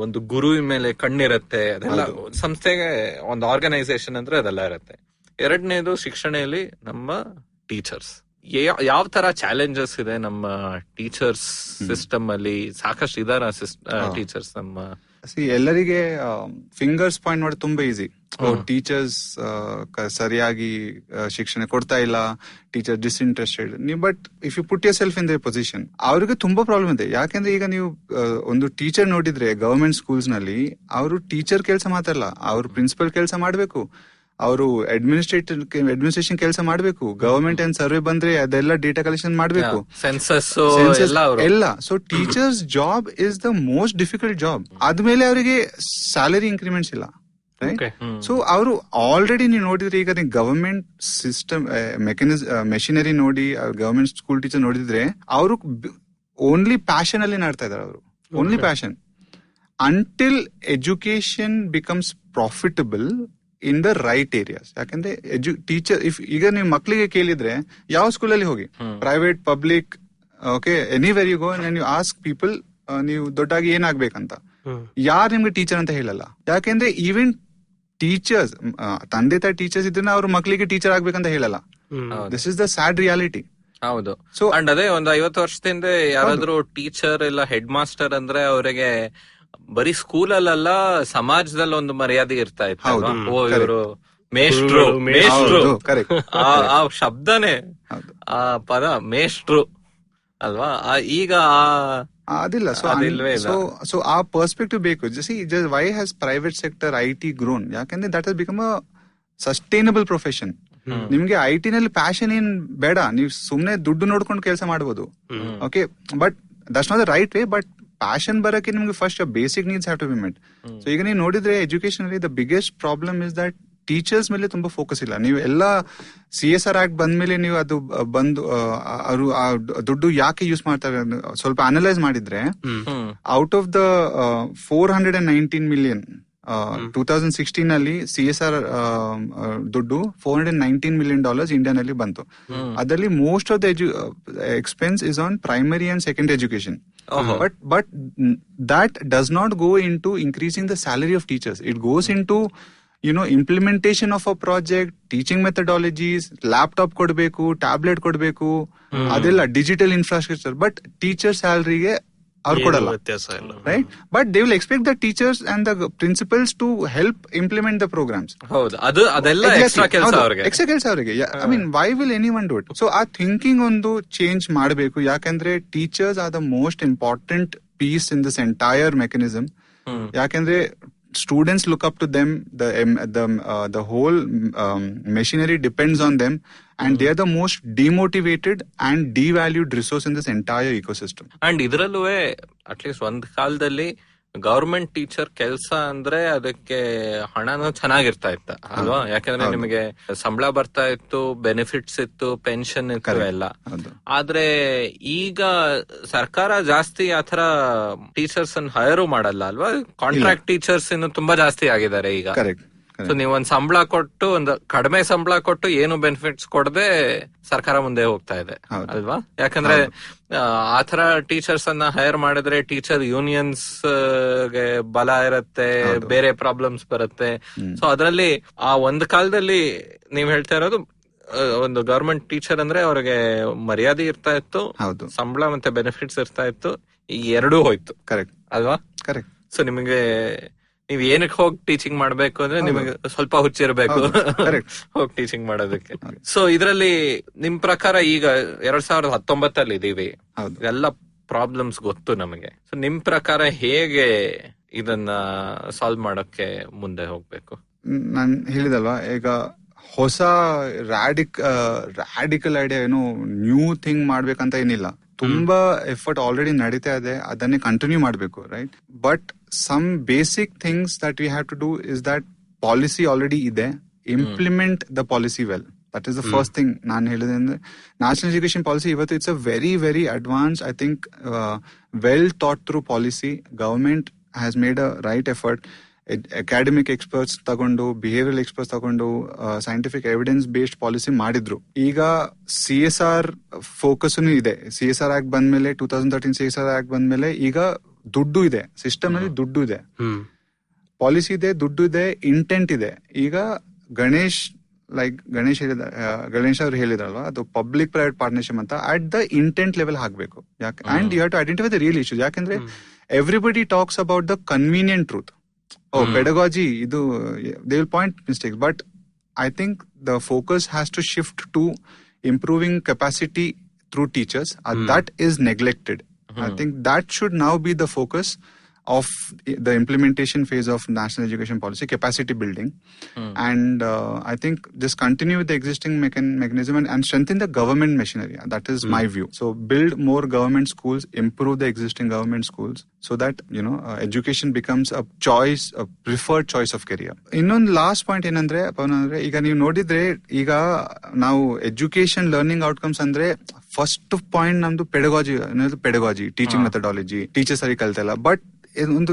ಒಂದು ಗುರುವಿನ ಮೇಲೆ ಕಣ್ಣಿರುತ್ತೆ, ಅದೆಲ್ಲ ಸಂಸ್ಥೆಗೆ ಒಂದು ಆರ್ಗನೈಸೇಷನ್ ಅಂದ್ರೆ ಅದೆಲ್ಲ ಇರುತ್ತೆ. ಎರಡನೇದು ಶಿಕ್ಷಣದಲ್ಲಿ ನಮ್ಮ ಟೀಚರ್ಸ್. ಯಾವ ತರ ಚಾಲೆಂಜಸ್ ಇದೆ ನಮ್ಮ ಟೀಚರ್ಸ್ ಸಿಸ್ಟಮ್ ಅಲ್ಲಿ? ಸಾಕಷ್ಟು ಇದಾರ ಟೀಚರ್ಸ್ ನಮ್ಮ ಎಲ್ಲರಿಗೆ ಫಿಂಗರ್ಸ್ ಪಾಯಿಂಟ್ ಮಾಡಿ ತುಂಬಾ ಈಸಿ. ಟೀಚರ್ಸ್ ಸರಿಯಾಗಿ ಶಿಕ್ಷಣ ಕೊಡ್ತಾ ಇಲ್ಲ, teacher disinterested. But if you put yourself in the position, ಅವ್ರಿಗೆ ತುಂಬಾ ಪ್ರಾಬ್ಲಮ್ ಇದೆ. ಯಾಕಂದ್ರೆ ಈಗ ನೀವು ಒಂದು ಟೀಚರ್ ನೋಡಿದ್ರೆ ಗವರ್ಮೆಂಟ್ ಸ್ಕೂಲ್ಸ್ ನಲ್ಲಿ, ಅವರು ಟೀಚರ್ ಕೆಲಸ ಮಾತ್ರಲ್ಲ, ಅವ್ರು ಪ್ರಿನ್ಸಿಪಲ್ ಕೆಲಸ ಮಾಡ್ಬೇಕು, ಅವರು ಅಡ್ಮಿನಿಸ್ಟ್ರೇಷನ್ ಕೆಲಸ ಮಾಡ್ಬೇಕು, ಗವರ್ಮೆಂಟ್ ಏನ್ ಸರ್ವೆ ಬಂದ್ರೆ ಅದೆಲ್ಲ ಡೇಟಾ ಕಲೆಕ್ಷನ್ ಮಾಡ್ಬೇಕು, ಸೆನ್ಸಸ್ ಎಲ್ಲ. So teachers job is the most difficult job. ಆದ್ಮೇಲೆ ಅವರಿಗೆ ಸ್ಯಾಲರಿ ಇನ್ಕ್ರಿಮೆಂಟ್ಸ್ ಇಲ್ಲ. ಸೊ ಅವರು ಆಲ್ರೆಡಿ ನೀವು ನೋಡಿದ್ರೆ, ಈಗ ಗವರ್ಮೆಂಟ್ ಸಿಸ್ಟಮ್ ಮೆಷಿನರಿ ನೋಡಿ, ಗವರ್ಮೆಂಟ್ ಸ್ಕೂಲ್ ಟೀಚರ್ ನೋಡಿದ್ರೆ, ಅವರು ಓನ್ಲಿ ಪ್ಯಾಷನ್ ಅಲ್ಲಿ ಮಾಡ್ತಾ ಇದಾರೆ. ಅವರು only passion. Until education becomes profitable in the right areas. ಯಾಕಂದ್ರೆ ಟೀಚರ್ ಈಗ ನೀವು ಮಕ್ಕಳಿಗೆ ಕೇಳಿದ್ರೆ ಯಾವ ಸ್ಕೂಲಲ್ಲಿ ಹೋಗಿ, private, public, okay, anywhere you go and you ask people, ನೀವು ದೊಡ್ಡಾಗಿ ಏನಾಗ್ಬೇಕಂತ, ಯಾರು ನಿಮ್ಗೆ ಟೀಚರ್ ಅಂತ ಹೇಳಲ್ಲ. ಯಾಕೆಂದ್ರೆ ಈವನ್ ಟೀಚರ್ಸ್, ತಂದೆ ತಾಯಿ ಟೀಚರ್ಸ್ ಇದ್ರೆ ಅವ್ರ ಮಕ್ಳಿಗೆ ಟೀಚರ್ ಆಗ್ಬೇಕಂತ ಹೇಳಲ್ಲ. This is the sad reality. ಹೌದು. ಸೊ ಅಂಡ್ ಅದೇ ಒಂದು 50 ವರ್ಷದಿಂದ ಯಾರಾದ್ರೂ ಟೀಚರ್ ಇಲ್ಲ ಹೆಡ್ ಮಾಸ್ಟರ್ ಅಂದ್ರೆ ಅವರಿಗೆ ಬರೀ ಸ್ಕೂಲಲ್ಲ ಸಮಾಜದಲ್ಲಿ ಒಂದು ಮರ್ಯಾದೆ ಇರ್ತಾ ಇತ್ತು. ಓ ಇವರು ಮೇಷ್ಟ್ರು, ಆ ಶಬ್ದನೇ, ಆ ಪದ ಮೇಷ್ಟ್ರು ಅಲ್ವಾ, ಈಗ ಅದಿಲ್ಲ. ಸೊ ಆ ಪರ್ಸ್ಪೆಕ್ಟಿವ್ ಬೇಕು. Why has private sector IT grown? ಯಾಕಂದ್ರೆ that has become a sustainable profession. ನಿಮ್ಗೆ IT ನಲ್ಲಿ ಪ್ಯಾಷನ್ ಏನ್ ಬೇಡ, ನೀವು ಸುಮ್ನೆ ದುಡ್ಡು ನೋಡ್ಕೊಂಡು ಕೆಲಸ ಮಾಡಬಹುದು. Okay, but that's not the right way. But passion ಬರಕ್ಕೆ ನಿಮ್ಗೆ first basic needs have to be met. So ಈಗ ನೀವು ನೋಡಿದ್ರೆ ಎಜುಕೇಶನ್ ಅಲ್ಲಿ the biggest problem is that teachers ಮೇಲೆ ತುಂಬಾ ಫೋಕಸ್ ಇಲ್ಲ. ನೀವು ಎಲ್ಲ CSR ಆಕ್ಟ್ ಬಂದ್ಮೇಲೆ ನೀವು ಅದು ಬಂದು ಅವರು ಆ ದುಡ್ಡು ಯಾಕೆ ಯೂಸ್ ಮಾಡ್ತಾರೆ ಸ್ವಲ್ಪ ಅನಲೈಸ್ ಮಾಡಿದ್ರೆ, ಔಟ್ ಆಫ್ ದ 419 million 2016 ಅಲ್ಲಿ CSR ದುಡ್ಡು $419 million ಇಂಡಿಯಾನಲ್ಲಿ ಬಂತು. ಅದರಲ್ಲಿ most of the expense is on primary and secondary education. But that does not go into increasing the salary of teachers. It goes into implementation of a project, teaching methodologies, laptop ಕೊಡ್ಬೇಕು, tablet ಕೊಡ್ಬೇಕು, ಅದೆಲ್ಲ digital infrastructure. But teacher ಸ್ಯಾಲರಿಗೆ ಅವ್ರು ಕೊಡಲ್ಲ, right? But they will expect the teachers and the principals to help implement the programmes. Extra ಕೆಲಸ ಅವರಿಗೆ. I mean, why will anyone do it? So ಆ thinking ಒಂದು change ಮಾಡಬೇಕು. ಯಾಕಂದ್ರೆ teachers are the most important piece in this entire mechanism. ಯಾಕಂದ್ರೆ students look up to them, the whole machinery depends on them, and they are the most demotivated and devalued resource in this entire ecosystem. And ಇದ್ರಲ್ಲೂ at least ಒಂದ್ ಕಾಲದಲ್ಲಿ government teacher ಕೆಲಸ ಅಂದ್ರೆ ಅದಕ್ಕೆ ಹಣನೂ ಚೆನ್ನಾಗಿರ್ತಾ ಇತ್ತ ಅಲ್ವಾ? ಯಾಕಂದ್ರೆ ನಿಮಗೆ ಸಂಬಳ ಬರ್ತಾ ಇತ್ತು, ಬೆನಿಫಿಟ್ಸ್ ಇತ್ತು, ಪೆನ್ಷನ್ ಇತ್ತು ಎಲ್ಲ. ಆದ್ರೆ ಈಗ ಸರ್ಕಾರ ಜಾಸ್ತಿ ಆತರ ಟೀಚರ್ಸ್ ಅನ್ನು ಹೈರು ಮಾಡಲ್ಲ ಅಲ್ವಾ? ಕಾಂಟ್ರಾಕ್ಟ್ ಟೀಚರ್ಸ್ ಇನ್ನು ತುಂಬಾ ಜಾಸ್ತಿ ಆಗಿದ್ದಾರೆ ಈಗ. ಸೊ ನೀವೊಂದ್ ಸಂಬಳ ಕೊಟ್ಟು, ಒಂದು ಕಡಿಮೆ ಸಂಬಳ ಕೊಟ್ಟು ಏನು ಬೆನಿಫಿಟ್ಸ್ ಕೊಡದೆ ಸರ್ಕಾರ ಮುಂದೆ ಹೋಗ್ತಾ ಇದೆ ಅಲ್ವಾ? ಯಾಕಂದ್ರೆ ಆತರ ಟೀಚರ್ಸ್ ಅನ್ನ ಹೈರ್ ಮಾಡಿದ್ರೆ ಟೀಚರ್ ಯೂನಿಯನ್ಸ್ ಗೆ ಬಲ ಇರತ್ತೆ, ಬೇರೆ ಪ್ರಾಬ್ಲಮ್ಸ್ ಬರುತ್ತೆ. ಸೊ ಅದರಲ್ಲಿ ಆ ಒಂದ್ ಕಾಲದಲ್ಲಿ ನೀವ್ ಹೇಳ್ತಾ ಇರೋದು, ಒಂದು ಗವರ್ಮೆಂಟ್ ಟೀಚರ್ ಅಂದ್ರೆ ಅವ್ರಿಗೆ ಮರ್ಯಾದೆ ಇರ್ತಾ ಇತ್ತು, ಸಂಬಳ ಮತ್ತೆ ಬೆನಿಫಿಟ್ಸ್ ಇರ್ತಾ ಇತ್ತು. ಈ ಎರಡೂ ಹೋಯ್ತು. ಕರೆಕ್ಟ್ ಅಲ್ವಾ? ಕರೆಕ್ಟ್. ಸೊ ನಿಮಗೆ ನೀವ್ ಏನಕ್ಕೆ ಹೋಗಿ ಟೀಚಿಂಗ್ ಮಾಡ್ಬೇಕು ಅಂದ್ರೆ ನಿಮಗೆ ಸ್ವಲ್ಪ ಹುಚ್ಚಿರ್ಬೇಕು ಹೋಗಿ ಟೀಚಿಂಗ್ ಮಾಡೋದಕ್ಕೆ. ಸೊ ಇದ್ರಲ್ಲಿ ನಿಮ್ ಪ್ರಕಾರ ಈಗ 2019 ಇದೀವಿ, ಎಲ್ಲ ಪ್ರಾಬ್ಲಮ್ಸ್ ಗೊತ್ತು ನಮಗೆ. ಸೊ ನಿಮ್ ಪ್ರಕಾರ ಹೇಗೆ ಇದನ್ನ ಸಾಲ್ವ್ ಮಾಡೋಕೆ ಮುಂದೆ ಹೋಗ್ಬೇಕು? ನಾನ್ ಹೇಳಿದಲ್ವಾ, ಈಗ ಹೊಸ ರಾಡಿಕಲ್ ಐಡಿಯಾ ಏನು ನ್ಯೂ ಥಿಂಗ್ ಮಾಡ್ಬೇಕಂತ ಏನಿಲ್ಲ. ತುಂಬಾ ಎಫರ್ಟ್ ಆಲ್ರೆಡಿ ನಡೀತಾ ಇದೆ, ಅದನ್ನೇ ಕಂಟಿನ್ಯೂ ಮಾಡಬೇಕು, right? But some basic things that we have to do is that policy already ಇದೆ, implement the policy well. That is the first thing ನಾನು ಹೇಳಿದೆ. ಅಂದ್ರೆ ನ್ಯಾಷನಲ್ ಎಜುಕೇಶನ್ ಪಾಲಿಸಿ ಇವತ್ತು it's a very very advance, I think well thought through policy. Government has made a right effort. Academic experts ತಗೊಂಡು, behavioural experts ತಗೊಂಡು, scientific evidence based policy ಮಾಡಿದ್ರು. ಈಗ CSR focus ಇದೆ. CSR act ಬಂದ್ಮೇಲೆ, 2013 CSR act ಬಂದ್ಮೇಲೆ ಈಗ ದುಡ್ಡು ಇದೆ, ಸಿಸ್ಟಮ್ ಅಲ್ಲಿ ದುಡ್ಡು ಇದೆ, ಪಾಲಿಸಿ ಇದೆ, ದುಡ್ಡು ಇದೆ, ಇಂಟೆಂಟ್ ಇದೆ. ಈಗ ಗಣೇಶ್ ಅವ್ರು ಹೇಳಿದ್ರಲ್ವಾ, ಅದು ಪಬ್ಲಿಕ್ ಪ್ರೈವೇಟ್ ಪಾರ್ಟ್ನರ್ಶಿಪ್ ಅಂತ ಅಟ್ ದ ಇಂಟೆಂಟ್ ಲೆವೆಲ್ ಹಾಕ್ಬೇಕು. ಯಾಕೆ? And you have to identify the real issues. ಯಾಕಂದ್ರೆ everybody talks about the convenient truth. pedagogy, they will point mistakes, but I think the focus has to shift to improving capacity through teachers. That is neglected. I think that should now be the focus of the implementation phase of national education policy, capacity building. And I think just continue with the existing mechanism and strengthen the government machinery. That is my view. So build more government schools, improve the existing government schools, so that education becomes a choice, a preferred choice of career. Innond last point ಏನಂದ್ರೆ ಪವನ್ ಅಂದ್ರೆ, ಈಗ ನೀವು ನೋಡಿದ್ರೆ ಈಗ ನಾವು education learning outcomes ಅಂದ್ರೆ first point ನಮ್ದು pedagogy, teaching methodology, teacher ಸರಿ ಕಲ್ತಲ್ಲ. But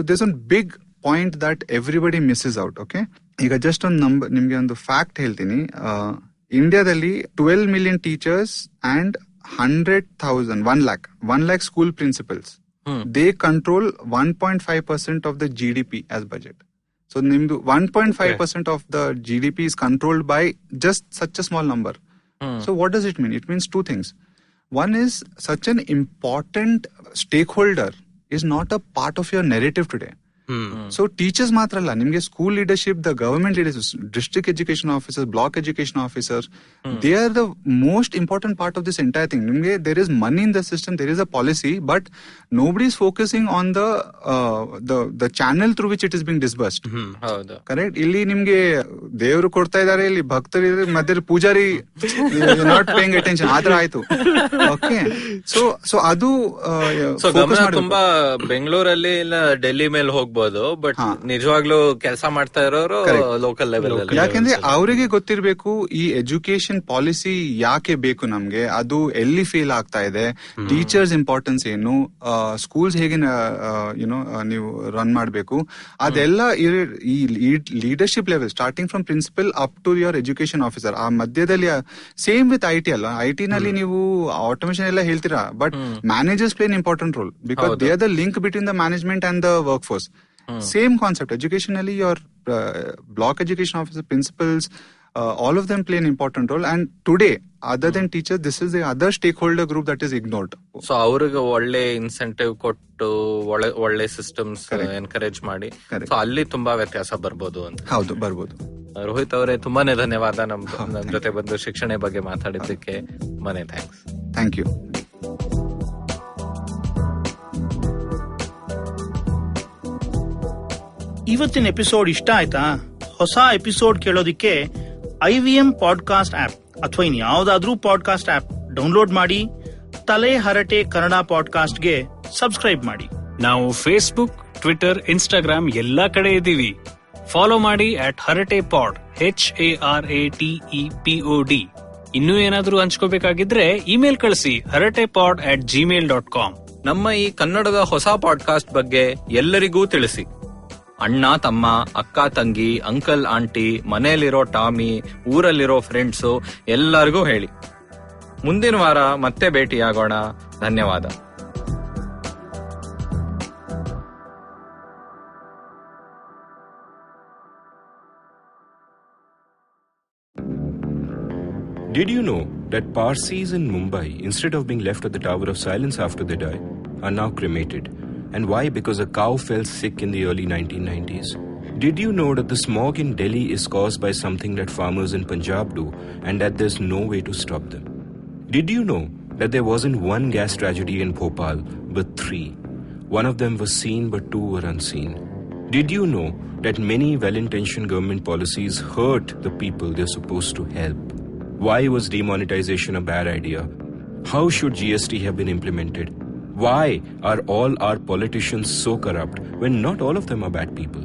there's one big point that everybody misses out. Okay, ಈಗ ಜಸ್ಟ್ ಒಂದು ನಿಮ್ಗೆ ಒಂದು ಫ್ಯಾಕ್ಟ್ ಹೇಳ್ತೀನಿ. ಇಂಡಿಯಾದಲ್ಲಿ 12 million teachers and 1 lakh school principles. They control 1.5% of the GDP as budget. So nimdu 1.5% of the GDP is controlled by just such a small number. So what does it mean? It means two things. One is such an important stakeholder is not a part of your narrative today. So teachers ಮಾತ್ರ ಅಲ್ಲ, ನಿಮ್ಗೆ school leadership, the government leadership, district education officer, block education officer, they are the most important part of this entire thing. ನಿಮ್ಗೆ there is money in the system, there is a policy, but nobody is focusing on the channel through which it is being disbursed. Correct. ಇಲ್ಲಿ ನಿಮ್ಗೆ ದೇವರು ಕೊಡ್ತಾ ಇದಾರೆ, ಇಲ್ಲಿ ಭಕ್ತರು ಮಧ್ಯ Poojary not paying attention, ಆತರ ಆಯ್ತು. ಓಕೆ. ಸೊ ಅದು ತುಂಬಾ ಬೆಂಗಳೂರಲ್ಲಿ ಇಲ್ಲ ಡೆಲ್ಲಿ ಮೇಲೆ ಹೋಗ್ಬೋದು, ಬಟ್ ನಿಜವಾಗ್ಲೂ ಕೆಲಸ ಮಾಡ್ತಾ ಇರೋರು ಲೋಕಲ್ ಲೆವೆಲ್. ಯಾಕಂದ್ರೆ ಅವರಿಗೆ ಗೊತ್ತಿರ್ಬೇಕು ಈ ಎಜುಕೇಶನ್ ಪಾಲಿಸಿ ಯಾಕೆ ಬೇಕು ನಮ್ಗೆ, ಅದು ಎಲ್ಲಿ ಫೇಲ್ ಆಗ್ತಾ ಇದೆ, ಟೀಚರ್ಸ್ ಇಂಪಾರ್ಟೆನ್ಸ್ ಏನು, ಸ್ಕೂಲ್ಸ್ ಹೇಗೆ ನೀವು ರನ್ ಮಾಡ್ಬೇಕು, ಅದೆಲ್ಲ ಈ leadership level starting from principal up to your education officer. ಆ ಮಧ್ಯದಲ್ಲಿ ಸೇಮ್ ವಿತ್ ಐಟಿ ಅಲ್ಲ, ಐಟಿ ನಲ್ಲಿ ನೀವು ಆಟೋಮೇಶನ್ ಎಲ್ಲ ಹೇಳ್ತೀರಾ, but managers play an important role because they are the link between the management and the workforce. Same concept. Educationally, your block education officer, principals, all of them play an important role. And today, other than teachers, this is the other stakeholder group that is ignored. So, ಅವ್ರಿಗೆ ಒಳ್ಳೆ incentive ಕೊಟ್ಟು ಒಳ್ಳೆ systems encourage ಮಾಡಿ, so ಅಲ್ಲಿ ತುಂಬಾ ವ್ಯತ್ಯಾಸ ಬರ್ಬೋದು ಅಂತ. ಹೌದು, ಬರ್ಬೋದು. ರೋಹಿತ್ ಅವರೇ, ತುಂಬಾನೇ ಧನ್ಯವಾದ ನಮ್ಮ ಜೊತೆ ಬಂದು ಶಿಕ್ಷಣ ಬಗ್ಗೆ ಮಾತಾಡಿದ್ದಕ್ಕೆ. ತುಂಬಾನೇ ಥ್ಯಾಂಕ್ಸ್. Thank you. ಇವತ್ತಿನ ಎಪಿಸೋಡ್ ಇಷ್ಟ ಆಯ್ತಾ? ಹೊಸ ಎಪಿಸೋಡ್ ಕೇಳೋದಿಕ್ಕೆ IVM ಪಾಡ್ಕಾಸ್ಟ್ ಆಪ್ ಅಥವಾ ಇನ್ ಯಾವ್ದಾದ್ರೂ ಪಾಡ್ಕಾಸ್ಟ್ ಆಪ್ ಡೌನ್ಲೋಡ್ ಮಾಡಿ ತಲೆ-ಹರಟೆ ಕನ್ನಡ ಪಾಡ್ಕಾಸ್ಟ್ಗೆ ಸಬ್ಸ್ಕ್ರೈಬ್ ಮಾಡಿ. ನಾವು ಫೇಸ್ಬುಕ್, ಟ್ವಿಟರ್, ಇನ್ಸ್ಟಾಗ್ರಾಮ್ ಎಲ್ಲಾ ಕಡೆ ಇದ್ದೀವಿ. ಫಾಲೋ ಮಾಡಿ @ಹರಟೆ ಪಾಡ್, HARATEPOD. ಇನ್ನೂ ಏನಾದ್ರೂ ಹಂಚ್ಕೋಬೇಕಾಗಿದ್ರೆ ಇಮೇಲ್ ಕಳಿಸಿ haratepod@gmail.com. ನಮ್ಮ ಈ ಕನ್ನಡದ ಹೊಸ ಪಾಡ್ಕಾಸ್ಟ್ ಬಗ್ಗೆ ಎಲ್ಲರಿಗೂ ತಿಳಿಸಿ. ಅಣ್ಣ ತಮ್ಮ, ಅಕ್ಕ ತಂಗಿ, ಅಂಕಲ್ ಆಂಟಿ, ಮನೆಯಲ್ಲಿರೋ ಟಾಮಿ, ಊರಲ್ಲಿರೋ ಫ್ರೆಂಡ್ಸು ಎಲ್ಲರಿಗೂ ಹೇಳಿ. ಮುಂದಿನ ವಾರ ಮತ್ತೆ ಭೇಟಿಯಾಗೋಣ. ಧನ್ಯವಾದ. Did you know that Parsis in Mumbai, instead of being left at the Tower of Silence after they die, are now cremated? And why? Because a cow fell sick in the early 1990s. Did you know that the smog in Delhi is caused by something that farmers in Punjab do and that there's no way to stop them? Did you know that there wasn't one gas tragedy in Bhopal, but 3? One of them was seen, but 2 were unseen. Did you know that many well-intentioned government policies hurt the people they're supposed to help? Why was demonetization a bad idea? How should GST have been implemented? Why are all our politicians so corrupt when not all of them are bad people?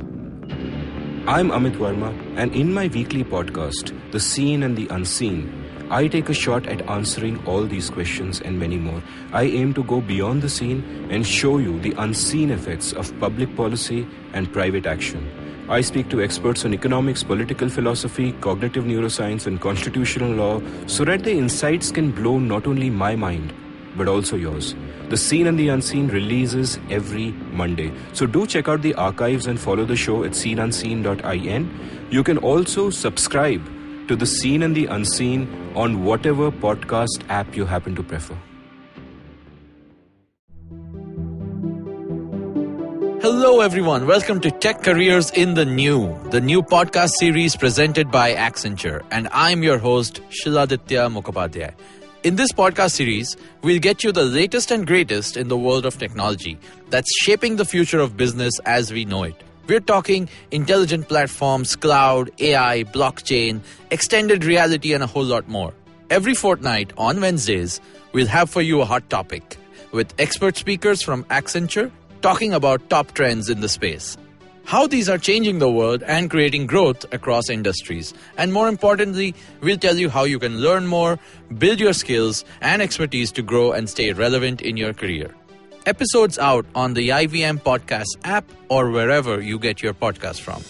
I'm Amit Verma, and in my weekly podcast, The Seen and the Unseen, I take a shot at answering all these questions and many more. I aim to go beyond the seen and show you the unseen effects of public policy and private action. I speak to experts on economics, political philosophy, cognitive neuroscience, and constitutional law so that the insights can blow not only my mind, but also yours. The Seen and the Unseen releases every Monday. So do check out the archives and follow the show at seenunseen.in. You can also subscribe to The Seen and the Unseen on whatever podcast app you happen to prefer. Hello everyone, welcome to Tech Careers in the new podcast series presented by Accenture, and I'm your host Shiladitya Mukhopadhyay. In this podcast series, we'll get you the latest and greatest in the world of technology that's shaping the future of business as we know it. We're talking intelligent platforms, cloud, AI, blockchain, extended reality, and a whole lot more. Every fortnight on Wednesdays, we'll have for you a hot topic with expert speakers from Accenture talking about top trends in the space. How these are changing the world and creating growth across industries. And more importantly, we'll tell you how you can learn more, build your skills and expertise to grow and stay relevant in your career. Episodes out on the IVM Podcast app or wherever you get your podcast from.